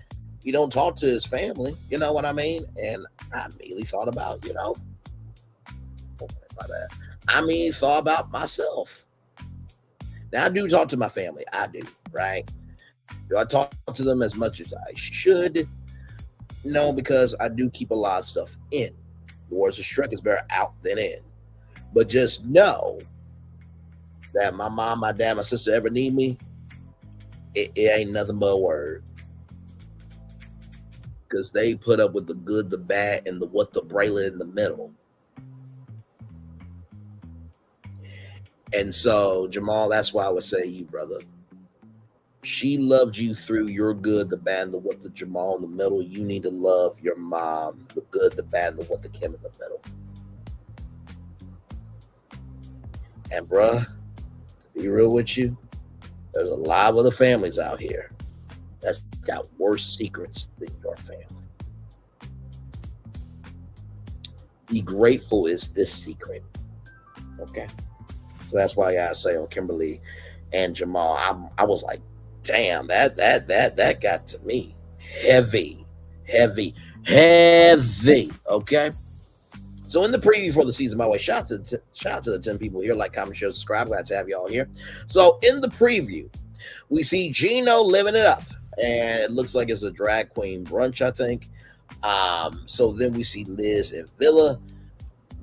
he don't talk to his family. You know what I mean? And I immediately thought about, thought about myself. Now, I do talk to my family. I do, right? Do I talk to them as much as I should? No, because I do keep a lot of stuff in. The words of Shrek is better out than in. But just know that my mom, my dad, my sister ever need me, it ain't nothing but a word. Because they put up with the good, the bad, and the bracelet in the middle. And so, Jamal, that's why I would say you, brother. She loved you through your good, the bad, and the what, the Jamal in the middle. You need to love your mom, the good, the bad, and the what, the Kim in the middle. And, bruh, to be real with you, there's a lot of other families out here that's got worse secrets than your family. Be grateful is this secret. Okay? So that's why I say on Kimberly and Jamal, I was like, damn, that got to me. Heavy. Okay? So in the preview for the season, by the way, shout out to the 10 people here. Like, comment, share, subscribe. Glad to have y'all here. So in the preview, we see Gino living it up. And it looks like it's a drag queen brunch, I think. So then we see Liz and Villa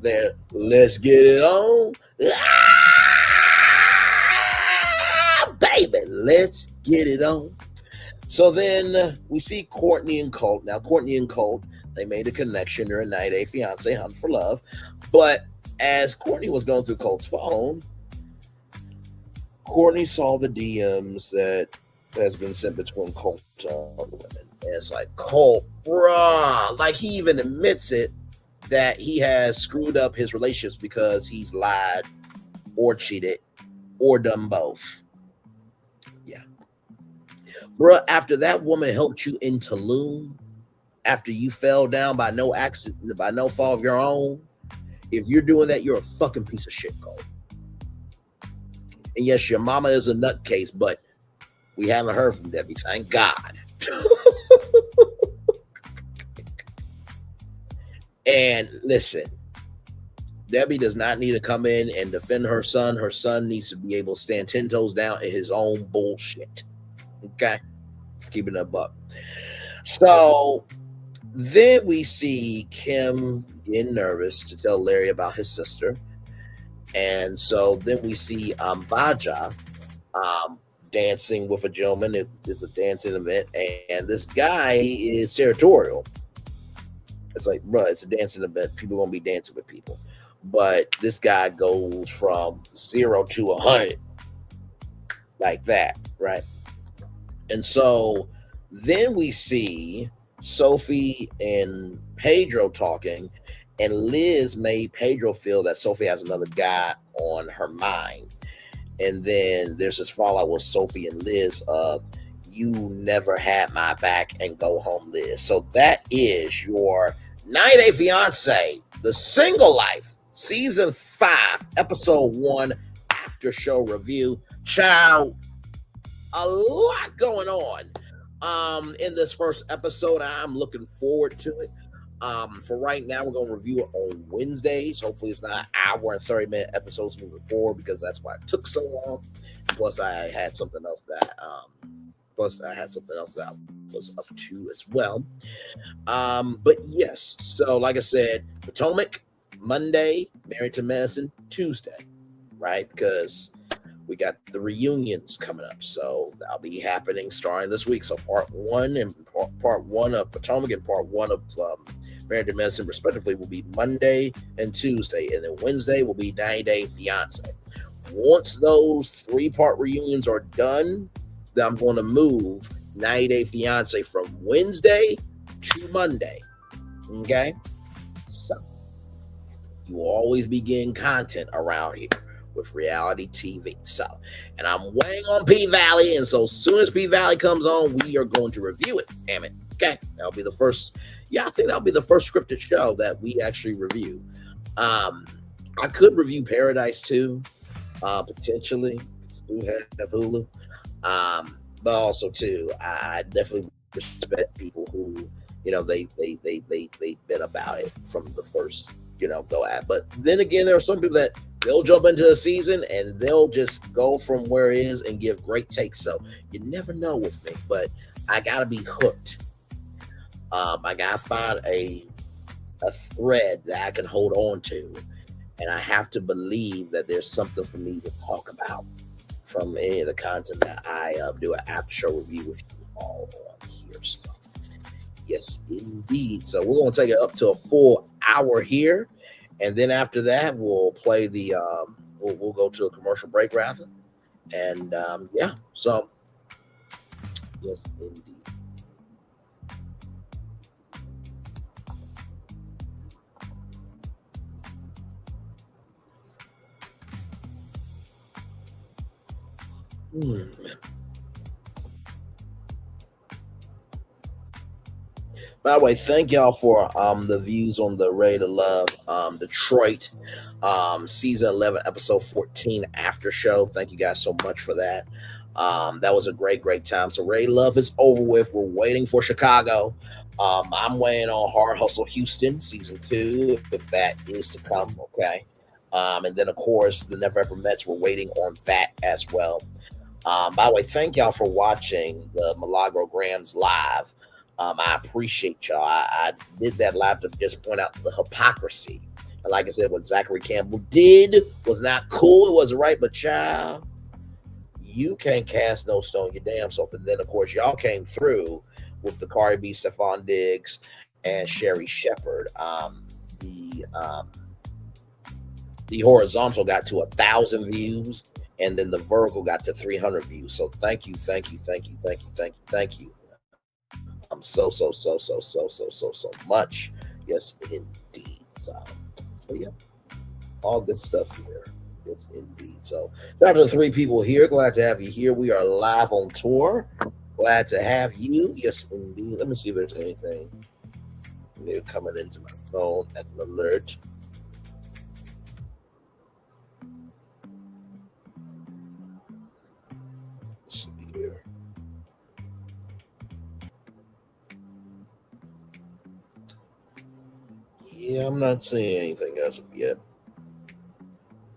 there. Let's get it on. Baby, let's get it on. So then we see Courtney and Colt. Now, Courtney and Colt, they made a connection during night a fiance hunt for love. But as Courtney was going through Colt's phone, Courtney saw the DMs that has been sent between Colt and other women. And it's like, Colt, bruh, like he even admits it that he has screwed up his relationships because he's lied or cheated or done both. Yeah. Bruh, after that woman helped you in Tulum, after you fell down by no accident, by no fault of your own, if you're doing that, you're a fucking piece of shit, Colt. And yes, your mama is a nutcase, but we haven't heard from Debbie, thank God. And listen, Debbie does not need to come in and defend her son. Her son needs to be able to stand 10 toes down in his own bullshit. Okay? Let's keep it a buck. So then we see Kim getting nervous to tell Larry about his sister. And so then we see Vaja dancing with a gentleman. It's a dancing event, and this guy is territorial. It's like, bro, it's a dancing event. People are gonna be dancing with people, but this guy goes from 0 to 100 like that, right? And so then we see Sophie and Pedro talking, and Liz made Pedro feel that Sophie has another guy on her mind. And then there's this fallout with Sophie and Liz of "You never had my back" and "Go home, Liz." So that is your 90 Day Fiance, The Single Life, Season 5, Episode 1, After Show Review. Child, a lot going on in this first episode. I'm looking forward to it. For right now, we're going to review it on Wednesdays. Hopefully it's not an hour and 30-minute episodes moving forward, because that's why it took so long. Plus I had something else that I was up to as well. But yes, so like I said, Potomac Monday, Married to Medicine Tuesday, right? Because we got the reunions coming up, so that'll be happening starting this week. So part one of Potomac and part one of Married to Medicine, respectively, will be Monday and Tuesday, and then Wednesday will be 90 Day Fiance. Once those 3-part reunions are done, then I'm going to move 90 Day Fiance from Wednesday to Monday. Okay, so you will always be getting content around here with reality TV. So, and I'm weighing on P-Valley, and so as soon as P-Valley comes on, we are going to review it. Damn it. Okay, that'll be the first. Yeah, I think that'll be the first scripted show that we actually review. I could review Paradise too, potentially. I do have Hulu. But also too, I definitely respect people who, they've been about it from the first, go at. But then again, there are some people that they'll jump into a season and they'll just go from where it is and give great takes. So you never know with me, but I gotta be hooked. I gotta find a thread that I can hold on to, and I have to believe that there's something for me to talk about from any of the content that I do an after show review with you all on here. So, yes, indeed. So we're gonna take it up to a full hour here, and then after that, we'll play the we'll go to a commercial break rather, and yeah. So, yes, indeed. By the way, thank y'all for the views on the Ready to Love Detroit season 11 episode 14 after show. Thank you guys so much for that. That was a great time. So Ready to Love is over with. We're waiting for Chicago. I'm waiting on Hard Hustle Houston season 2, if that is to come. Okay. And then of course the Never Ever Mets, we're waiting on that as well. By the way, thank y'all for watching the Milagro Grams live. I appreciate y'all. I did that live to just point out the hypocrisy. And like I said, what Zachary Campbell did was not cool. It wasn't right. But child, you can't cast no stone your damn self. And then, of course, y'all came through with the Cardi B, Stephon Diggs, and Sherry Shepherd. The horizontal got to 1,000 views and then the Virgo got to 300 views. So thank you, thank you, thank you, thank you, thank you, thank you. So much. Yes, indeed. So yeah, all good stuff here. Yes, indeed. So shout out to the 3 people here. Glad to have you here. We are live on tour. Glad to have you. Yes, indeed. Let me see if there's anything new coming into my phone as an alert. Let's see here. Yeah, I'm not seeing anything as of yet.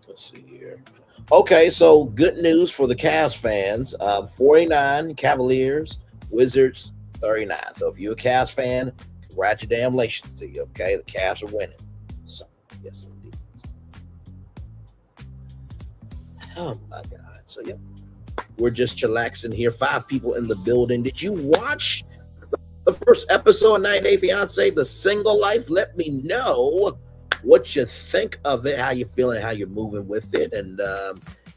Let's see here. Okay, so good news for the Cavs fans. 49 Cavaliers, Wizards 39. So if you're a Cavs fan, congratulations to you. Okay, the Cavs are winning. So yes, indeed. Oh my God. So yep, we're just chillaxing here. 5 people in the building. Did you watch the first episode of 90 Day Fiance, The Single Life? Let me know what you think of it, how you feeling, how you're moving with it, and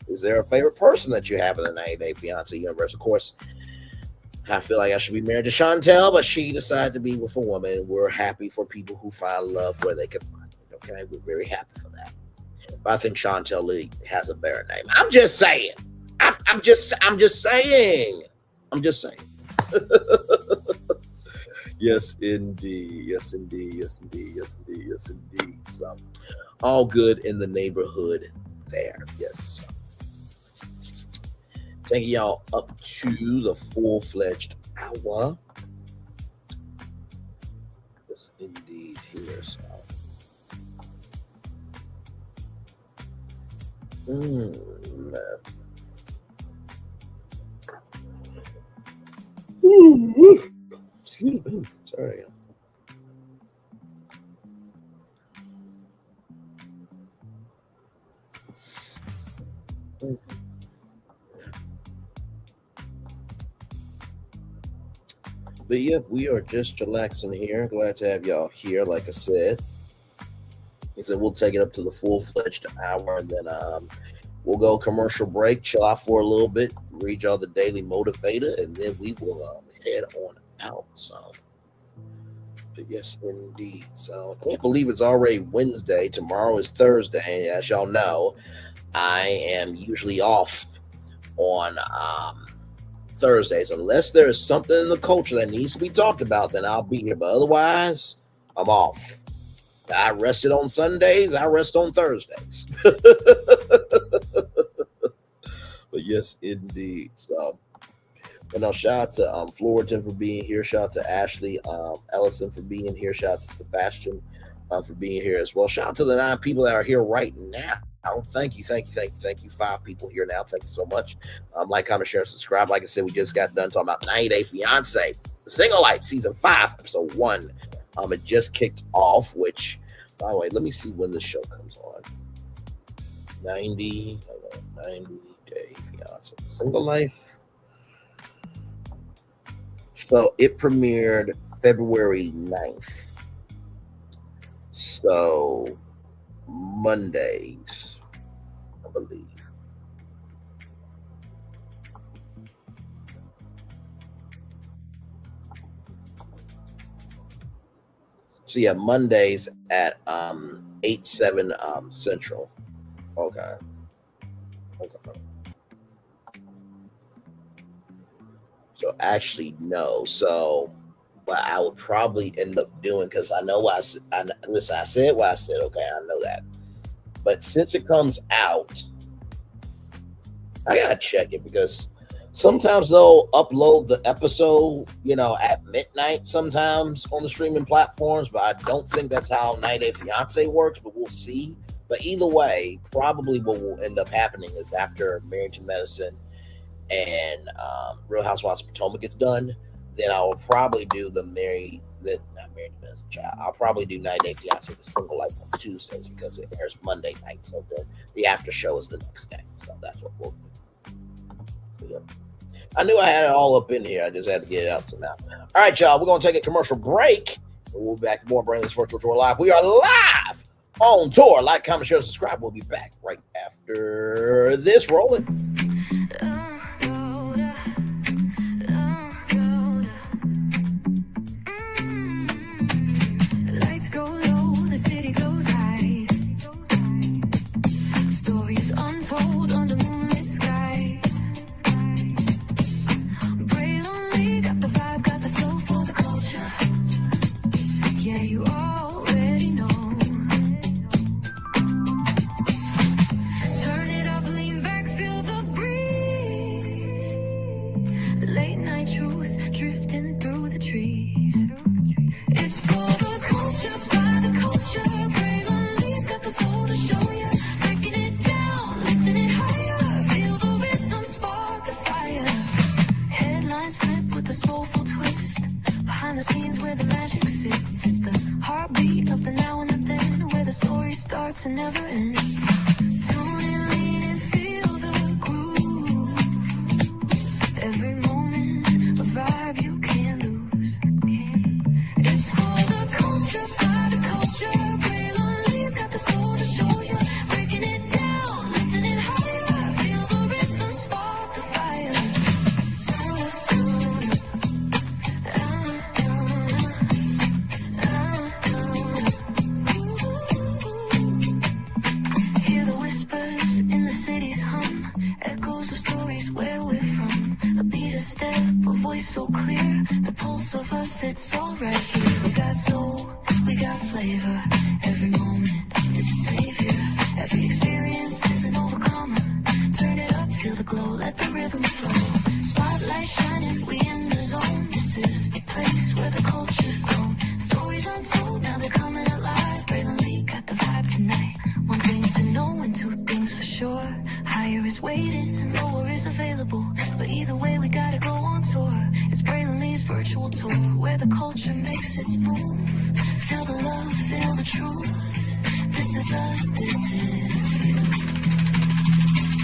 is there a favorite person that you have in the 90 Day Fiance universe? Of course, I feel like I should be married to Chantal, but she decided to be with a woman. We're happy for people who find love where they can find it. Okay, we're very happy for that. But I think Chantal Lee has a better name. I'm just saying. I'm just saying. I'm just saying. Yes, indeed. Yes, indeed. Yes, indeed. Yes, indeed. Yes, indeed. So, all good in the neighborhood there. Yes. Taking y'all up to the full-fledged hour. Yes, indeed. Here, so. Man. Excuse me. Sorry. But yeah, we are just chillaxing here. Glad to have y'all here. Like I said, we'll take it up to the full-fledged hour, and then we'll go commercial break, chill out for a little bit, read y'all the Daily Motivator, and then we will head on out. So, but yes, indeed. So I can't believe it's already Wednesday. Tomorrow is Thursday. As y'all know, I am usually off on Thursdays, unless there is something in the culture that needs to be talked about. Then I'll be here. But otherwise, I'm off. I rested on Sundays. I rest on Thursdays. But yes, indeed. So, but now shout out to Florian for being here. Shout out to Ashley Ellison for being here. Shout out to Sebastian for being here as well. Shout out to the 9 people that are here right now. Thank you. 5 people here now. Thank you so much. Like, comment, share, subscribe. Like I said, we just got done talking about 90 Day Fiance, The Single Life, season 5, episode 1. It just kicked off, which, by the way, let me see when this show comes on. 90 Day Fiance, The Single Life. So it premiered February 9th. So Mondays, I believe. So yeah, Mondays at 8/7 Central. Okay. So actually, no. So what I would probably end up doing, because I know why listen, I said what I said. Okay, I know that. But since it comes out, I gotta check it, because sometimes they'll upload the episode, at midnight sometimes on the streaming platforms, but I don't think that's how 90 Day Fiance works, but we'll see. But either way, probably what will end up happening is after Married to Medicine and Real Housewives of Potomac gets done, then I will probably do not Married to Medicine, child. I'll probably do 90 Day Fiance, The Single Life on Tuesdays, because it airs Monday night. So the after show is the next day. So that's what we'll do. So, yeah. I knew I had it all up in here. I just had to get it out somehow. All right, y'all. We're going to take a commercial break. We'll be back to more Brandon's Virtual Tour Live. We are live on tour. Like, comment, share, subscribe. We'll be back right after this. Rolling. Lights go low, the city goes high. Stories untold under moonlit skies. Braille only got the vibe, got the flow for the culture. Yeah, you already know. Turn it up, lean back, feel the breeze. Late night truths drifting through the trees. It's for the culture, by the culture. Braille only's got the soul to show you. Breaking it down, lifting it higher. Feel the rhythm, spark the fire. Headlines flip with a soulful twist. Behind the scenes where the magic sits. It's the heartbeat of the now and the then, where the story starts and never ends. Tune in, lean and feel the groove. Every moment, a vibe you can't lose. It's for the culture, by the culture. Braille only's got the soul to show you. Breaking it down, lifting it higher. Feel the rhythm, spark the fire. Hear the whispers in the city's hum. Echoes of stories where we're from. A beat, a step, a voice so clear. The pulse of us, it's all right here. We got soul, we got flavor. Every moment is a savior. Every experience is an overcomer. Turn it up, feel the glow, let the rhythm flow. Spotlight shining, we in the zone. This is the place where the culture's grown. Stories untold, now they're coming alive. Braille Lee got the vibe tonight. One thing to know and two things for sure. Higher is waiting and lower is available. But either way, we gotta go on tour. It's Braille Lee's virtual tour, where the culture makes its move. Feel the love, feel the truth. This is us, this is you.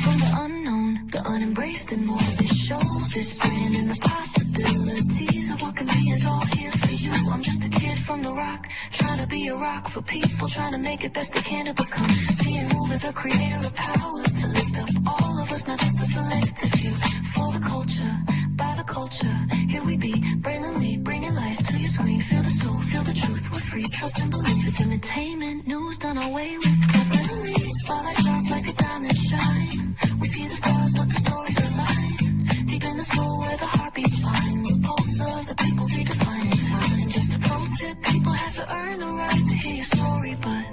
From the unknown, the unembraced and more. This show, this brand and the possibilities of what can be is all here for you. I'm just a kid from the rock, trying to be a rock for people, trying to make it best they can to become. Being moved as a creator of power to lift up all of us, not just a selective few. For the culture, by the culture, here we be. Braille Lee, bringing life to your screen. Feel the soul, feel the truth. We're free, trust and believe. It's entertainment, news done away with. Braille Lee, spotlight sharp like a diamond shine. We see the stars, but the stories align. Deep in the soul where the heartbeats find. The pulse of the people redefining time. Just a pro tip, people have to earn the right to hear your story, but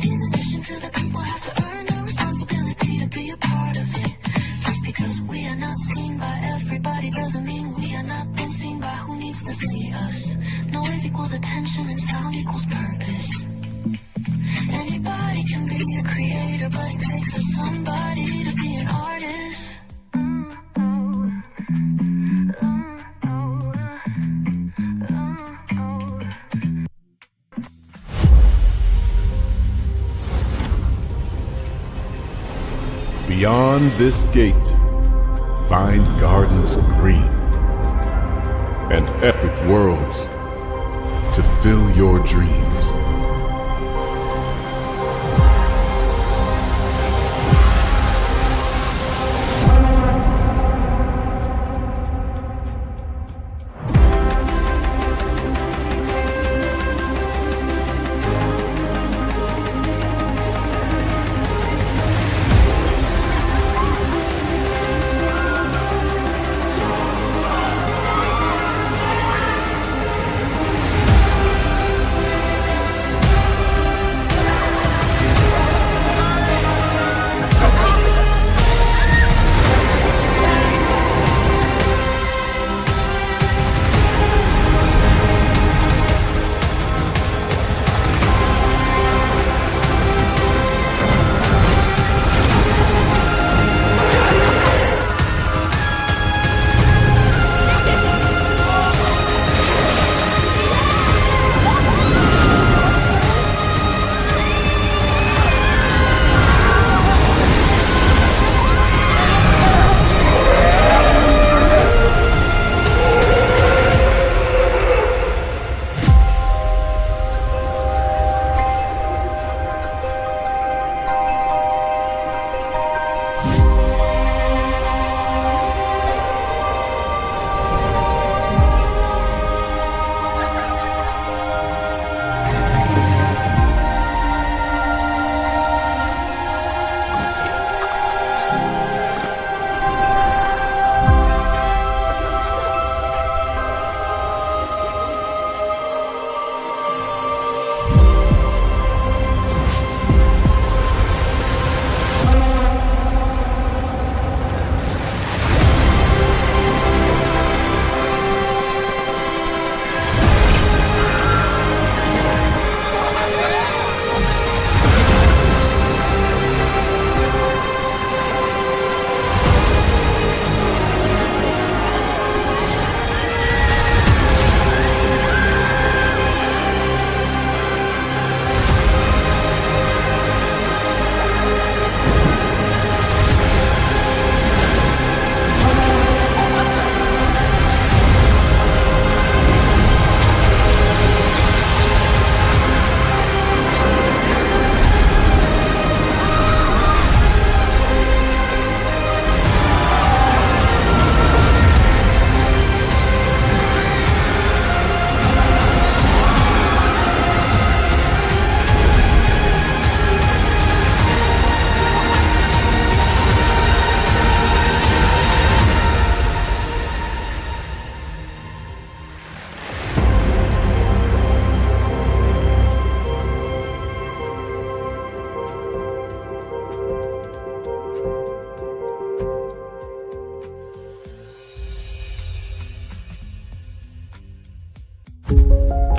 in addition to that, people have to earn the responsibility to be a part of it. Just because we are not seen by everybody doesn't mean we are not been seen by who needs to see us. Noise equals attention and sound equals purpose. Anybody can be a creator, but it takes a somebody to be an artist. Beyond this gate, find gardens green and epic worlds to fill your dreams.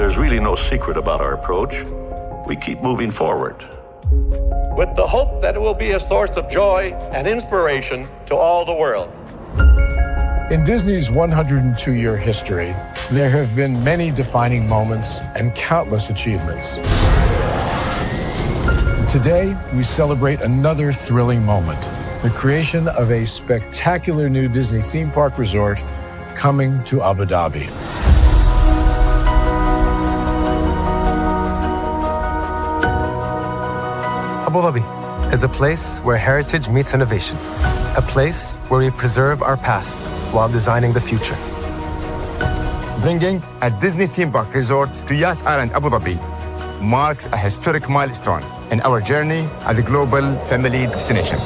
There's really no secret about our approach. We keep moving forward. With the hope that it will be a source of joy and inspiration to all the world. In Disney's 102-year history, there have been many defining moments and countless achievements. Today, we celebrate another thrilling moment, the creation of a spectacular new Disney theme park resort coming to Abu Dhabi. Abu Dhabi is a place where heritage meets innovation, a place where we preserve our past while designing the future. Bringing a Disney theme park resort to Yas Island, Abu Dhabi, marks a historic milestone in our journey as a global family destination.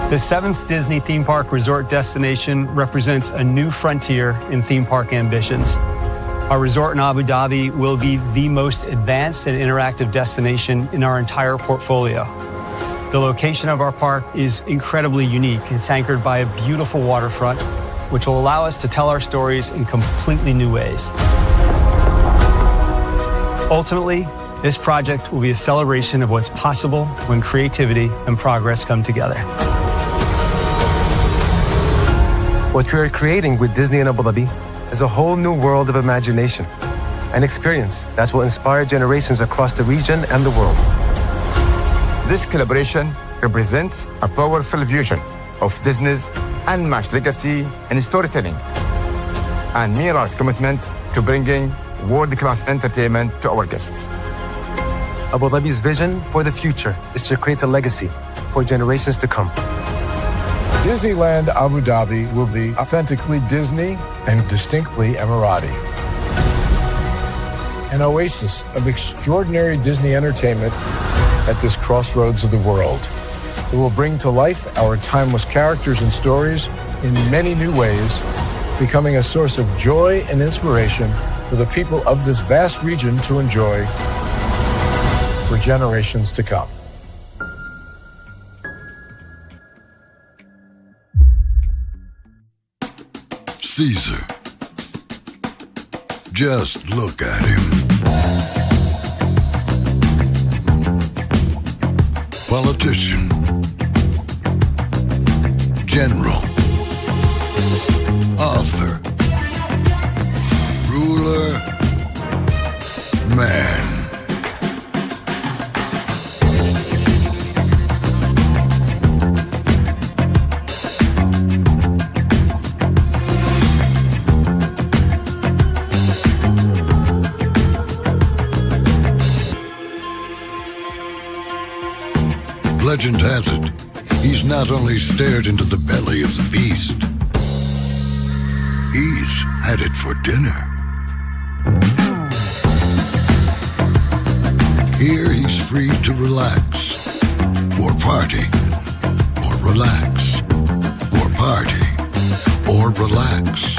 The 7th Disney theme park resort destination represents a new frontier in theme park ambitions. Our resort in Abu Dhabi will be the most advanced and interactive destination in our entire portfolio. The location of our park is incredibly unique. It's anchored by a beautiful waterfront, which will allow us to tell our stories in completely new ways. Ultimately, this project will be a celebration of what's possible when creativity and progress come together. What we are creating with Disney in Abu Dhabi is a whole new world of imagination, an experience that will inspire generations across the region and the world. This collaboration represents a powerful fusion of Disney's unmatched legacy in storytelling and Mirar's commitment to bringing world-class entertainment to our guests. Abu Dhabi's vision for the future is to create a legacy for generations to come. Disneyland Abu Dhabi will be authentically Disney and distinctly Emirati. An oasis of extraordinary Disney entertainment at this crossroads of the world. It will bring to life our timeless characters and stories in many new ways, becoming a source of joy and inspiration for the people of this vast region to enjoy for generations to come. Caesar. Just look at him. Politician. General. Author. Ruler. Man. Legend has it, he's not only stared into the belly of the beast, he's had it for dinner. Here he's free to relax, or party, or relax, or party, or relax,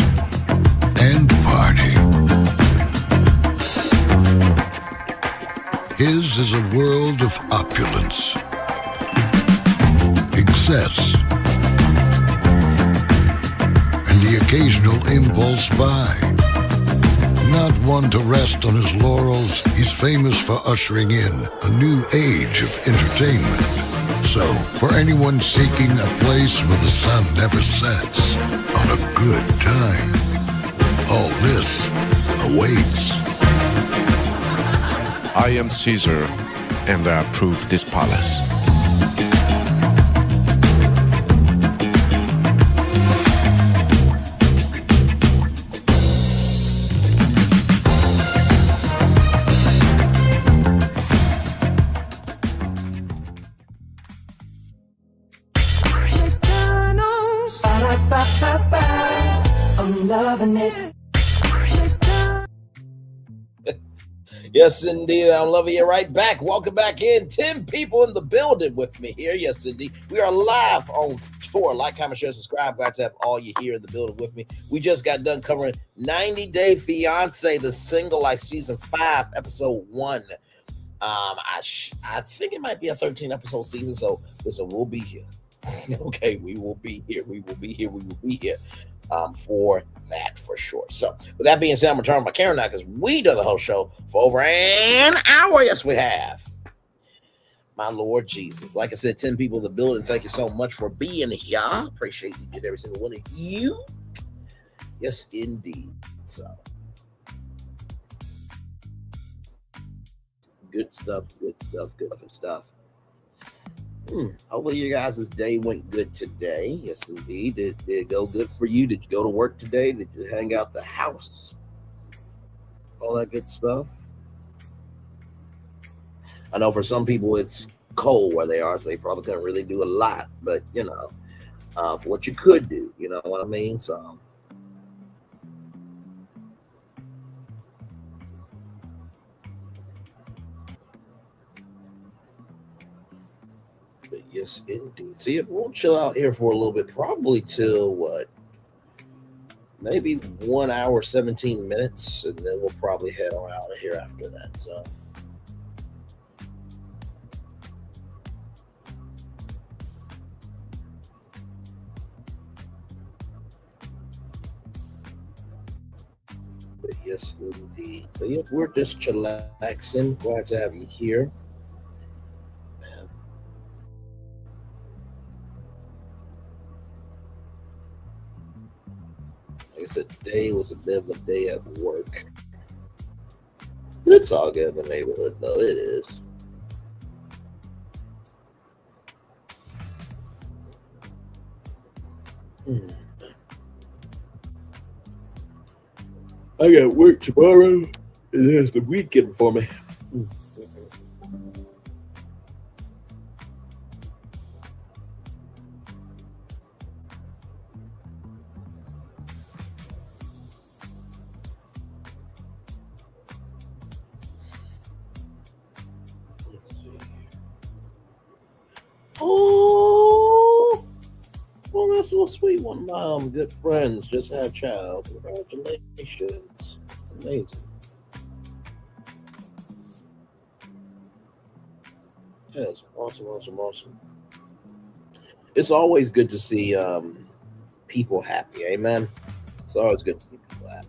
and party. His is a world of opulence, excess, and the occasional impulse buy. Not one to rest on his laurels, he's famous for ushering in a new age of entertainment. So, for anyone seeking a place where the sun never sets on a good time, all this awaits. I am Caesar, and I approve this palace. I'm loving it. Yes, indeed. I'm loving you right back. Welcome back in. 10 people in the building with me here. Yes, indeed. We are live on tour. Like, comment, share, subscribe. Glad to have all you here in the building with me. We just got done covering 90 Day Fiance, the single life season 5, episode 1. I think it might be a 13 episode season. So listen, we'll be here. Okay, we will be here. We will be here. We will be here. for that for sure. So with that being said, I'm gonna turn on my camera now because we do the whole show for over an hour. Yes, we have. My Lord Jesus. Like I said, 10 people in the building. Thank you so much for being here. Appreciate each and every single one of you. Yes, indeed. So good stuff, good stuff, good stuff. Hopefully you guys' day went good today. Yes, indeed. Did it go good for you? Did you go to work today? Did you hang out the house? All that good stuff. I know for some people it's cold where they are, so they probably couldn't really do a lot. But, you know, for what you could do, you know what I mean? So, but yes, indeed. See, we'll chill out here for a little bit, probably till what? Maybe 1 hour, 17 minutes, and then we'll probably head on out of here after that. So, but yes, indeed. So, yeah, we're just chillaxing. Glad to have you here. Man. Like I said, today was a bit of a day at work. It's all good in the neighborhood, though. It is. I got work tomorrow, and there's the weekend for me. Oh, well, that's so sweet. One of my good friends just had a child. Congratulations. It's amazing. Yes, awesome, awesome, awesome. It's always good to see people happy. Amen. It's always good to see people happy.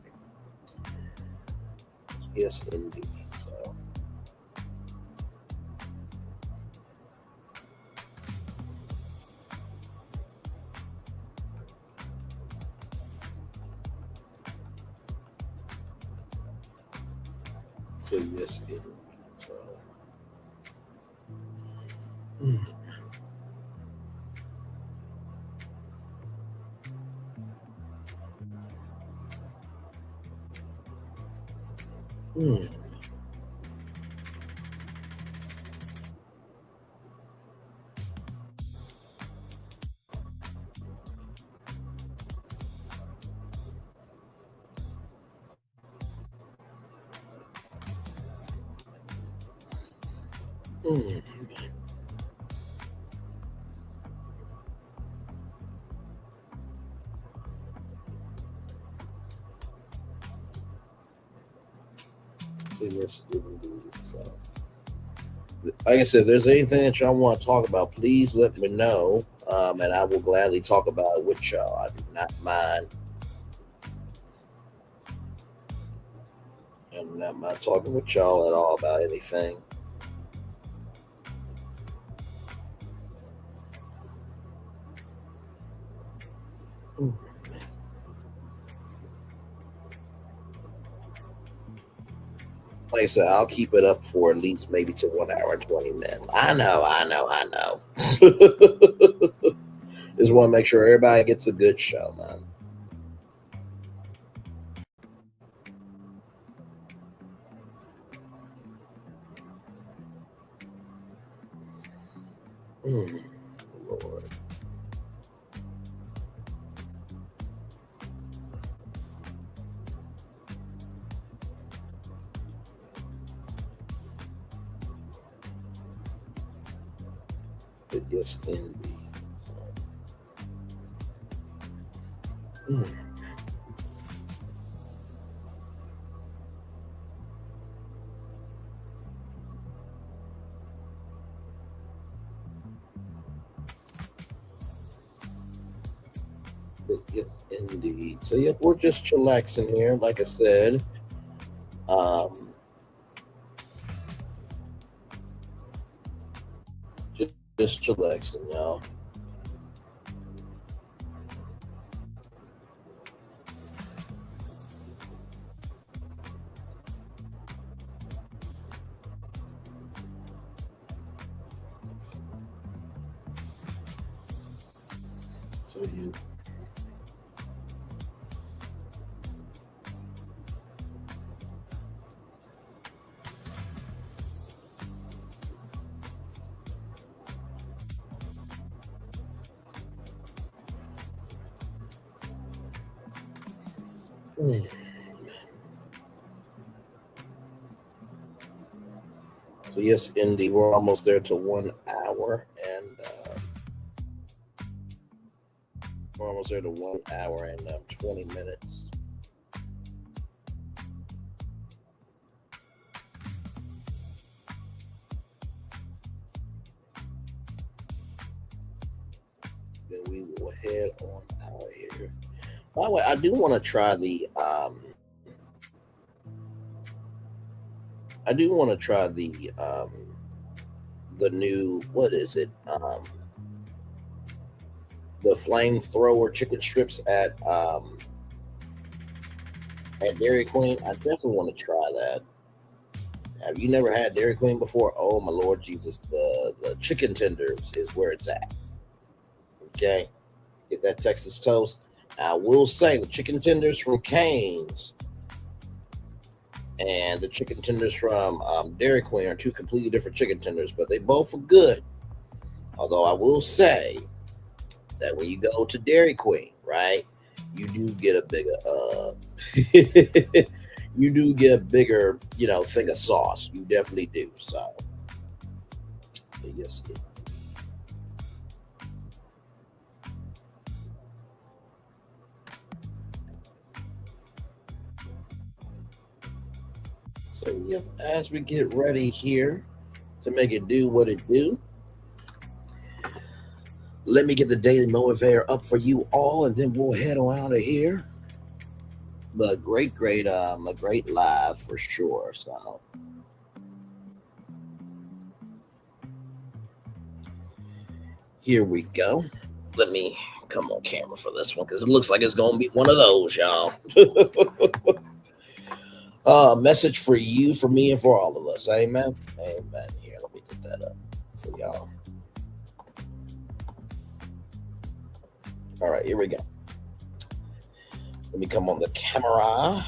Yes, indeed. So yes, indeed. So. Yes, indeed. So, like I said, if there's anything that y'all want to talk about, please let me know, and I will gladly talk about it with y'all. I do not mind. I'm not mind talking with y'all at all about anything. Like I said, I'll keep it up for at least maybe to 1 hour and 20 minutes. I know. Just want to make sure everybody gets a good show, man. Lord. But yes, indeed. But Yes, indeed. So yep, we're just chillaxing here. Like I said, um, just chillaxing, y'all. So you. Hmm. So yes, indeed, we're almost there to 1 hour, and we're almost there to 1 hour and 20 minutes. Then we will head on out here. By the way, I do want to try the new, what is it? The flamethrower chicken strips at Dairy Queen. I definitely want to try that. Have you never had Dairy Queen before? Oh my Lord Jesus, the chicken tenders is where it's at. Okay, get that Texas toast. I will say the chicken tenders from Cane's and the chicken tenders from Dairy Queen are two completely different chicken tenders, but they both are good. Although I will say that when you go to Dairy Queen, right, you do get a bigger you do get a bigger, thing of sauce. You definitely do. So yes. So yep, as we get ready here to make it do what it do, let me get the daily motivator up for you all, and then we'll head on out of here. But a great live for sure. So here we go. Let me come on camera for this one because it looks like it's gonna be one of those, y'all. Message for you, for me, and for all of us. Amen. Amen. Here, let me get that up. So y'all. All right, here we go. Let me come on the camera.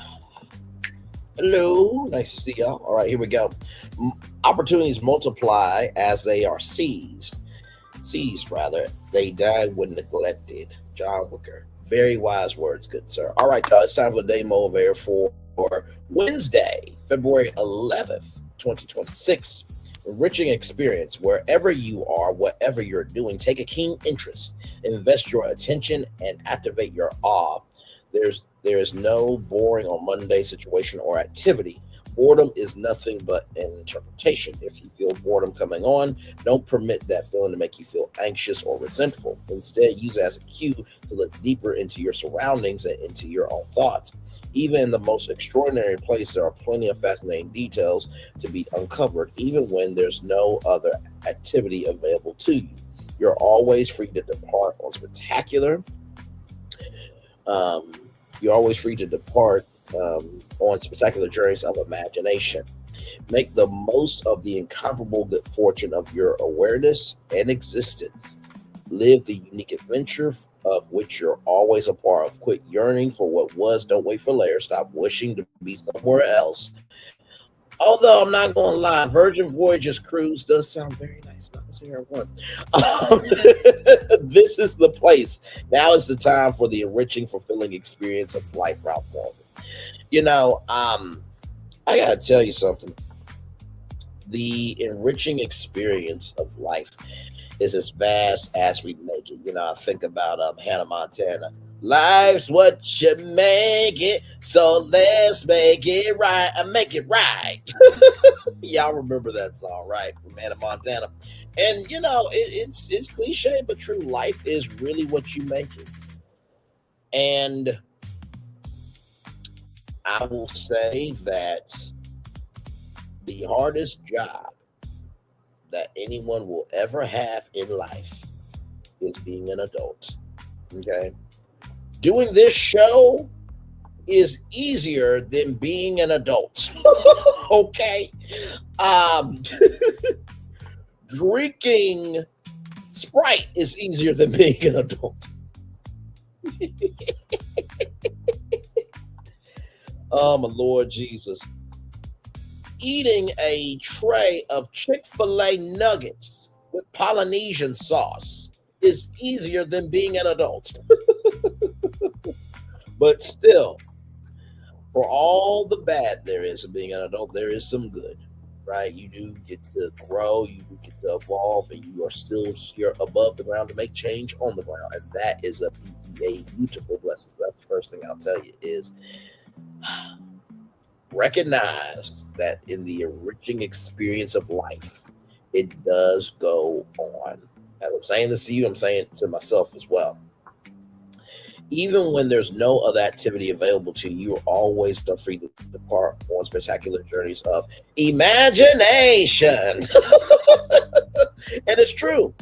Hello, nice to see y'all. All right, here we go. Opportunities multiply as they are seized. Seized, rather. They die when neglected. John Wicker. Very wise words, good sir. All right, y'all. It's time for the day motivator for Wednesday, February 11th, 2026. Enriching experience. Wherever you are, whatever you're doing, take a keen interest. Invest your attention and activate your awe. There is no boring or mundane situation or activity. Boredom is nothing but an interpretation. If you feel boredom coming on, don't permit that feeling to make you feel anxious or resentful. Instead, use it as a cue to look deeper into your surroundings and into your own thoughts. Even in the most extraordinary place, there are plenty of fascinating details to be uncovered, even when there's no other activity available to you. You're always free to depart on spectacular. You're always free to depart on spectacular journeys of imagination. Make the most of the incomparable good fortune of your awareness and existence. Live the unique adventure of which you're always a part of. Quit yearning for what was. Don't wait for later. Stop wishing to be somewhere else. Although I'm not going to lie, Virgin Voyages cruise does sound very nice. I was here at one. This is the place. Now is the time for the enriching, fulfilling experience of life, Ralph Waldo. I got to tell you something. The enriching experience of life is as vast as we make it. I think about Hannah Montana. Life's what you make it, so let's make it right. Make it right. Y'all remember that song, right? From Hannah Montana. And it's cliche but true. Life is really what you make it. And I will say that the hardest job that anyone will ever have in life is being an adult. Okay. Doing this show is easier than being an adult. Okay. Drinking Sprite is easier than being an adult. Oh, my Lord Jesus. Eating a tray of Chick-fil-A nuggets with Polynesian sauce is easier than being an adult. But still, for all the bad there is of being an adult, there is some good, right? You do get to grow, you do get to evolve, and you're above the ground to make change on the ground. And that is a beautiful blessing. So that's the first thing I'll tell you is recognize that in the enriching experience of life, it does go on. As I'm saying this to you, I'm saying it to myself as well. Even when there's no other activity available to you, you're always free to depart on spectacular journeys of imagination. And it's true.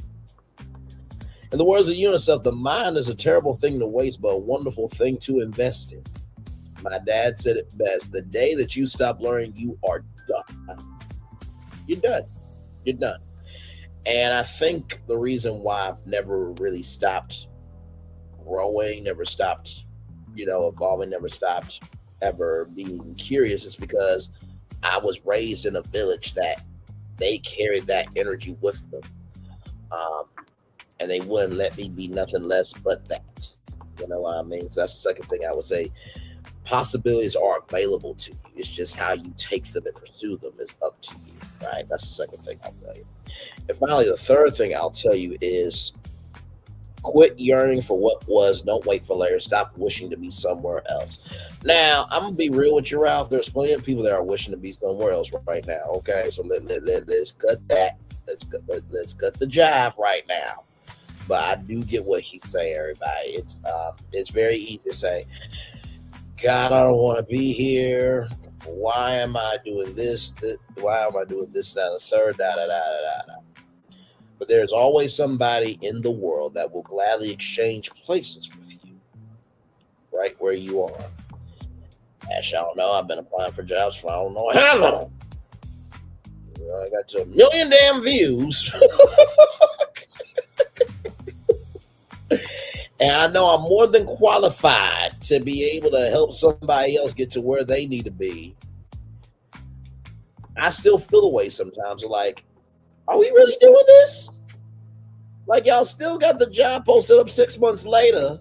In the words of UNICEF, the mind is a terrible thing to waste, but a wonderful thing to invest in. My dad said it best. The day that you stop learning, you are done. You're done. You're done. And I think the reason why I've never really stopped growing, never stopped, evolving, never stopped ever being curious is because I was raised in a village that they carried that energy with them. And they wouldn't let me be nothing less but that. You know what I mean? So that's the second thing I would say. Possibilities are available to you. It's just how you take them and pursue them is up to you, right? That's the second thing I'll tell you. And finally, the third thing I'll tell you is quit yearning for what was. Don't wait for later. Stop wishing to be somewhere else. Now, I'm going to be real with you, Ralph. There's plenty of people that are wishing to be somewhere else right now, okay? So let's cut that. Let's cut the jive right now. But I do get what he's saying, everybody. It's very easy to say, God, I don't want to be here. Why am I doing this? Why am I doing this, that, and the third, da. But there's always somebody in the world that will gladly exchange places with you, right where you are. Ash, I don't know. I've been applying for jobs for I don't know how long. I got to 1 million damn views. And I know I'm more than qualified to be able to help somebody else get to where they need to be. I still feel the way sometimes. Like, are we really doing this? Like, y'all still got the job posted up 6 months later.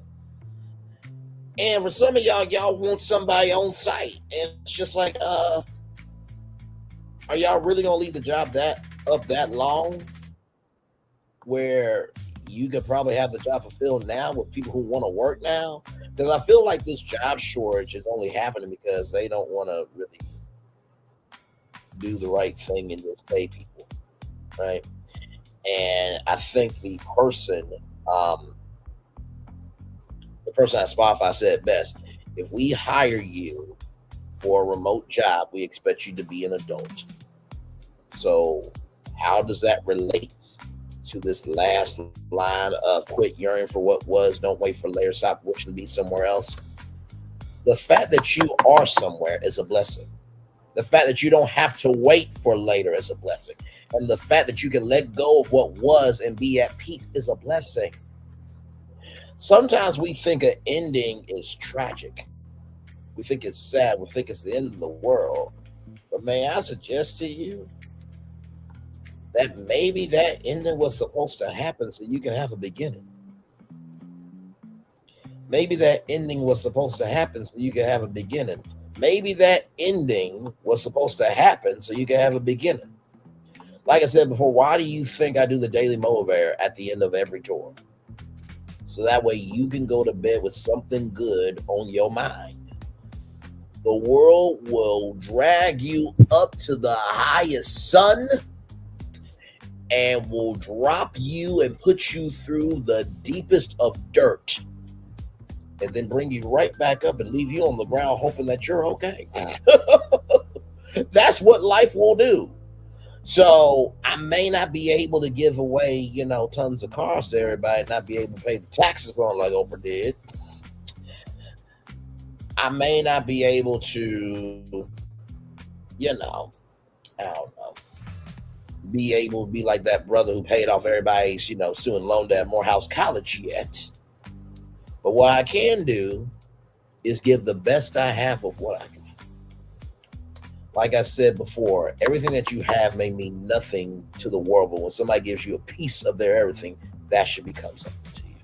And for some of y'all want somebody on site. And it's just like, are y'all really going to leave the job up that long? Where you could probably have the job fulfilled now with people who want to work now. Because I feel like this job shortage is only happening because they don't want to really do the right thing and just pay people, right? And I think the person at Spotify said best, if we hire you for a remote job, we expect you to be an adult. So how does that relate to this last line of quit yearning for what was, don't wait for later, stop wishing to be somewhere else? The fact that you are somewhere is a blessing. The fact that you don't have to wait for later is a blessing. And the fact that you can let go of what was and be at peace is a blessing. Sometimes we think an ending is tragic. We think it's sad. We think it's the end of the world. But may I suggest to you that maybe that ending was supposed to happen so you can have a beginning. Maybe that ending was supposed to happen so you can have a beginning. Maybe that ending was supposed to happen so you can have a beginning. Like I said before, why do you think I do the daily motivator at the end of every tour? So that way you can go to bed with something good on your mind. The world will drag you up to the highest sun and will drop you and put you through the deepest of dirt. and then bring you right back up and leave you on the ground hoping that you're okay. That's what life will do. So I may not be able to give away, tons of cars to everybody, not be able to pay the taxes on like Oprah did. I may not be able to, I don't know, be able to be like that brother who paid off everybody's, student loan debt at Morehouse College yet. But what I can do is give the best I have of what I can. Like I said before, everything that you have may mean nothing to the world, but when somebody gives you a piece of their everything, that should become something to you.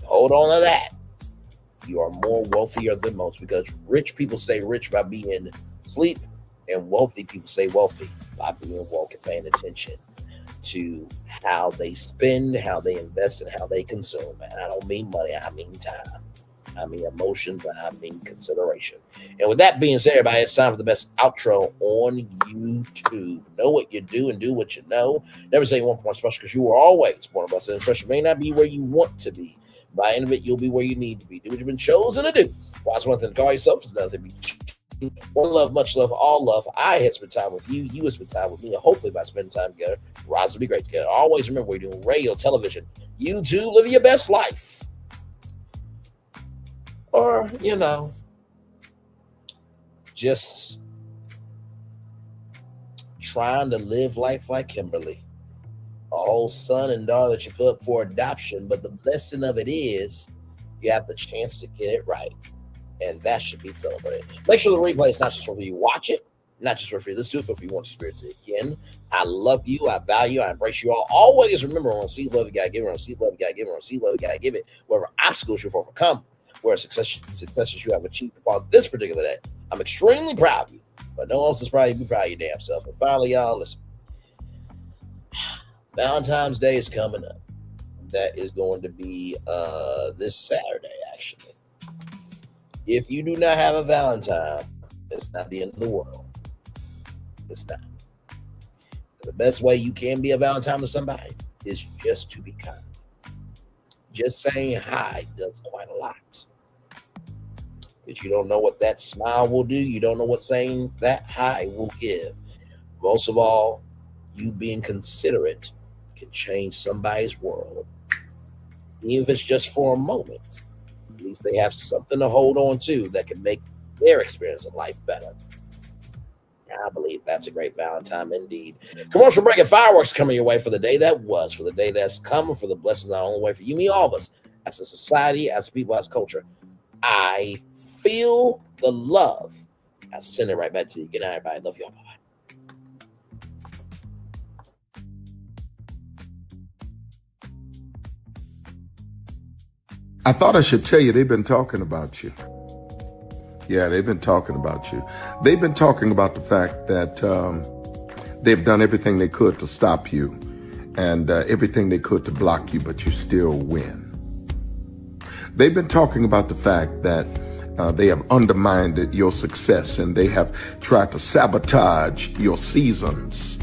Hold on to that. You are more wealthier than most, because rich people stay rich by being asleep, and wealthy people stay wealthy by being woke and paying attention to how they spend, how they invest, and how they consume. And I don't mean money, I mean time. I mean emotions, and I mean consideration. And with that being said, everybody, it's time for the best outro on YouTube. Know what you do and do what you know. Never say 1 point special, because you are always one of us. And special may not be where you want to be. By the end of it, you'll be where you need to be. Do what you've been chosen to do. Why it's one thing to call yourself, is another thing to be. One love, much love, all love. I have spent time with you. You have spent time with me. And hopefully by spending time together, rise will be great together. Always remember, we're doing radio, television, YouTube, living your best life. Or, just trying to live life like Kimberly, a whole son and daughter that you put up for adoption. But the blessing of it is you have the chance to get it right. And that should be celebrated. Make sure the replay is not just for you watch it, not just for you listen to it, but if you want to experience it again. I love you. I value you. I embrace you all. Always remember, on see love, you got to give it. On see love, you got to give it. On see love, you got to give it. Whatever obstacles you've overcome, where successes you have achieved upon this particular day, I'm extremely proud of you, but no one else is proud of you. Be proud of your damn self. And finally, y'all, listen. Valentine's Day is coming up. That is going to be this Saturday, actually. If you do not have a Valentine, it's not the end of the world. It's not. The best way you can be a Valentine to somebody is just to be kind. Just saying hi does quite a lot. Because you don't know what that smile will do. You don't know what saying that hi will give. Most of all, you being considerate can change somebody's world. Even if it's just for a moment. At least they have something to hold on to that can make their experience of life better. I believe that's a great Valentine indeed. Commercial break and fireworks coming your way for the day that was, for the day that's coming, for the blessings not only way for you, me, all of us, as a society, as people, as culture. I feel the love. I send it right back to you. Good night, everybody. Love y'all. Bye-bye. I thought I should tell you, they've been talking about you. Yeah, they've been talking about you. They've been talking about the fact that they've done everything they could to stop you and everything they could to block you, but you still win. They've been talking about the fact that they have undermined your success and they have tried to sabotage your seasons,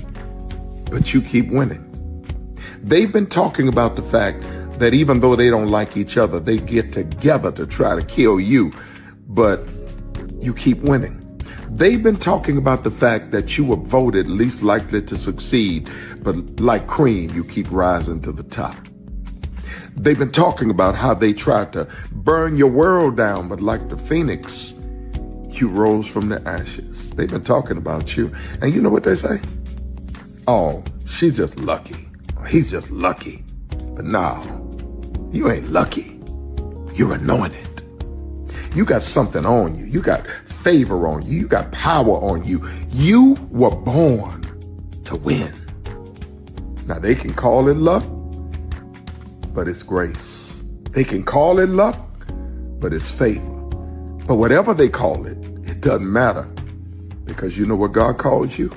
but you keep winning. They've been talking about the fact that even though they don't like each other, they get together to try to kill you, but you keep winning. They've been talking about the fact that you were voted least likely to succeed, but like cream, you keep rising to the top. They've been talking about how they tried to burn your world down, but like the phoenix, you rose from the ashes. They've been talking about you. And you know what they say? Oh, she's just lucky. He's just lucky. But no, you ain't lucky. You're anointed. You got something on you. You got favor on you. You got power on you. You were born to win. Now they can call it luck, but it's grace. They can call it luck, but it's favor. But whatever they call it, it doesn't matter, because you know what God calls you?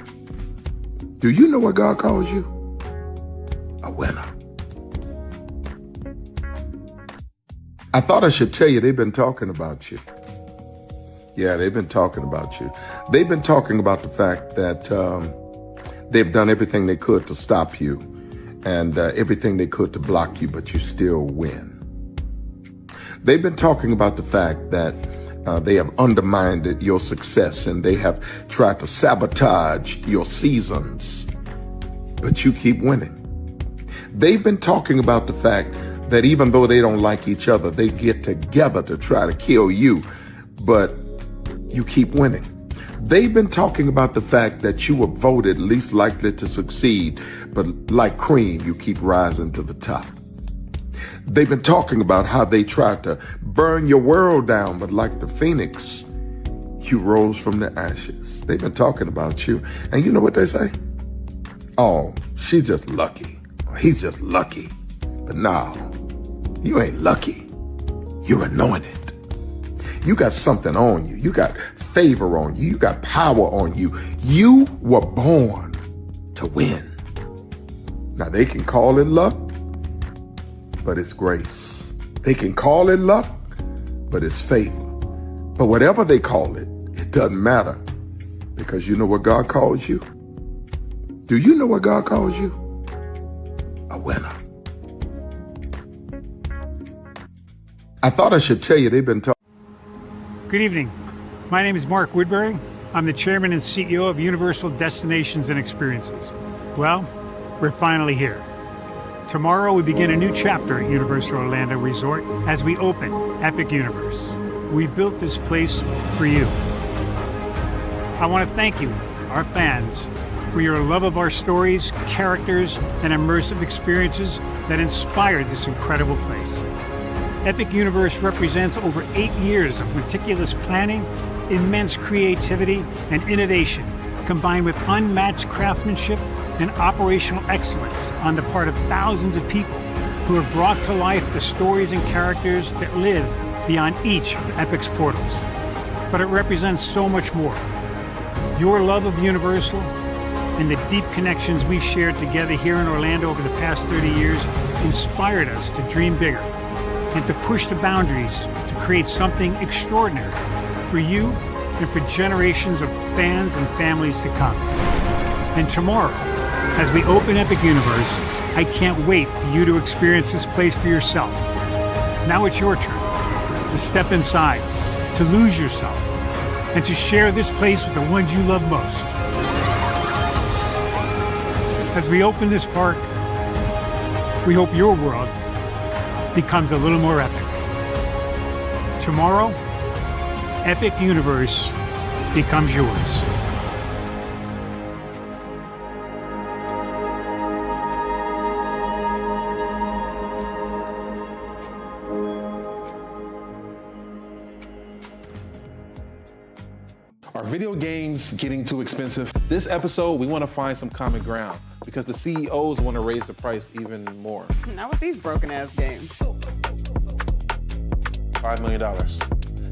Do you know what God calls you? A winner. I thought I should tell you, they've been talking about you. Yeah, they've been talking about you. They've been talking about the fact that they've done everything they could to stop you and everything they could to block you, but you still win. They've been talking about the fact that they have undermined your success and they have tried to sabotage your seasons, but you keep winning. They've been talking about the fact that even though they don't like each other, they get together to try to kill you, but you keep winning. They've been talking about the fact that you were voted least likely to succeed, but like cream, you keep rising to the top. They've been talking about how they tried to burn your world down, but like the phoenix, you rose from the ashes. They've been talking about you. And you know what they say? Oh, she's just lucky. He's just lucky. But no, you ain't lucky. You're anointed. You got something on you. You got favor on you. You got power on you. You were born to win. Now they can call it luck, but it's grace. They can call it luck, but it's favor. But whatever they call it, it doesn't matter, because you know what God calls you? Do you know what God calls you? A winner. I thought I should tell you they've been talking. Good evening. My name is Mark Woodbury. I'm the chairman and CEO of Universal Destinations and Experiences. Well, we're finally here. Tomorrow we begin a new chapter at Universal Orlando Resort as we open Epic Universe. We built this place for you. I want to thank you, our fans, for your love of our stories, characters, and immersive experiences that inspired this incredible place. Epic Universe represents over 8 years of meticulous planning, immense creativity, and innovation, combined with unmatched craftsmanship and operational excellence on the part of thousands of people who have brought to life the stories and characters that live beyond each of Epic's portals. But it represents so much more. Your love of Universal and the deep connections we've shared together here in Orlando over the past 30 years inspired us to dream bigger and to push the boundaries to create something extraordinary for you and for generations of fans and families to come. And tomorrow, as we open Epic Universe, I can't wait for you to experience this place for yourself. Now it's your turn to step inside, to lose yourself, and to share this place with the ones you love most. As we open this park, we hope your world becomes a little more epic. Tomorrow, Epic Universe becomes yours. Are video games getting too expensive? This episode, we want to find some common ground because the CEOs want to raise the price even more. Not with these broken ass games. $5 million.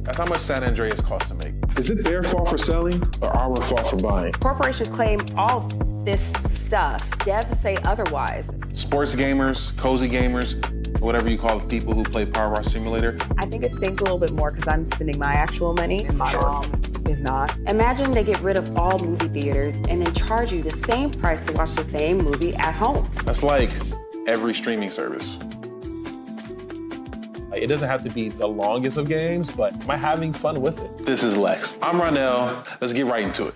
That's how much San Andreas costs to make. Is it their fault for selling or our fault for buying? Corporations claim all this stuff. Devs say otherwise. Sports gamers, cozy gamers, whatever you call the people who play Power Wash Simulator. I think it stings a little bit more because I'm spending my actual money and my mom is not. Imagine they get rid of all movie theaters and then charge you the same price to watch the same movie at home. That's like every streaming service. It doesn't have to be the longest of games, but am I having fun with it? This is Lex. I'm Ronell. Let's get right into it.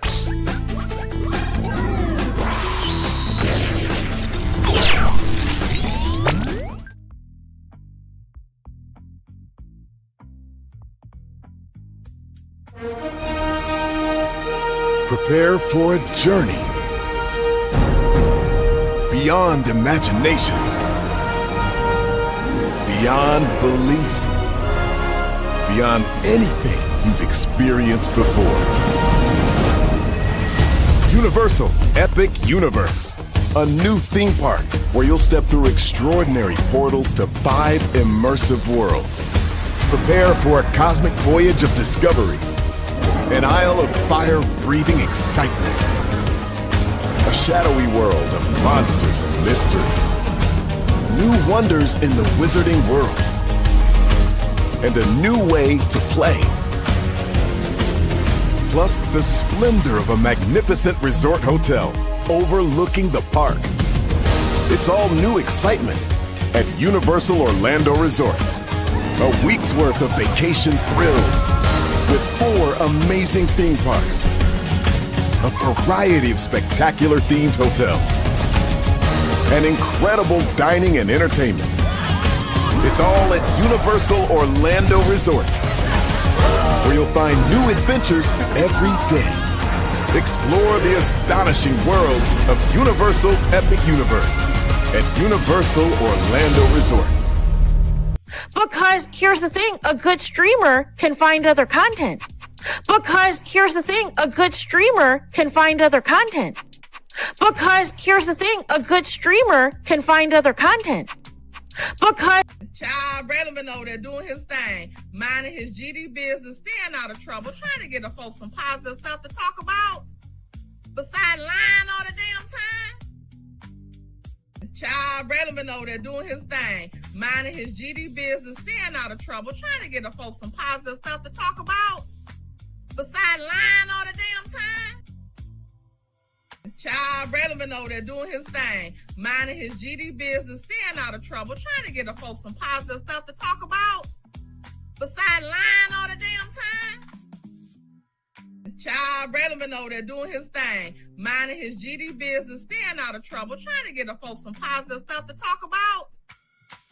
Prepare for a journey beyond imagination, beyond belief, beyond anything you've experienced before. Universal Epic Universe, a new theme park where you'll step through extraordinary portals to 5 immersive worlds. Prepare for a cosmic voyage of discovery, an isle of fire-breathing excitement, a shadowy world of monsters and mystery, new wonders in the wizarding world, and a new way to play. Plus the splendor of a magnificent resort hotel overlooking the park. It's all new excitement at Universal Orlando Resort. A week's worth of vacation thrills with 4 amazing theme parks, a variety of spectacular themed hotels, and incredible dining and entertainment. It's all at Universal Orlando Resort, where you'll find new adventures every day. Explore the astonishing worlds of Universal Epic Universe at Universal Orlando Resort. Because here's the thing, a good streamer can find other content. Because here's the thing, a good streamer can find other content. Because here's the thing, a good streamer can find other content. Because Child Bradley over there doing his thing, minding his GD business, staying out of trouble, trying to get the folks some positive stuff to talk about. Besides lying all the damn time. Child Bradley over there doing his thing, minding his GD business, staying out of trouble, trying to get the folks some positive stuff to talk about. Besides lying all the damn time. Child Bradley over there doing his thing, minding his GD business, staying out of trouble, trying to get the folks some positive stuff to talk about. Besides lying all the damn time. Child Bradley over there doing his thing, minding his GD business, staying out of trouble, trying to get the folks some positive stuff to talk about.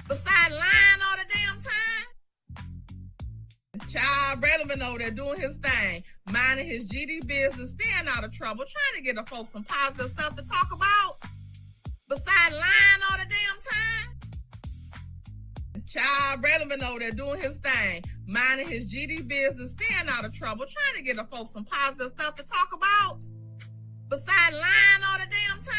Besides lying all the damn time. Child Bradley over there doing his thing, minding his GD business, staying out of trouble, trying to get the folks some positive stuff to talk about. Besides lying all the damn time. Child Bradley over there doing his thing, minding his GD business, staying out of trouble, trying to get the folks some positive stuff to talk about. Besides lying all the damn time.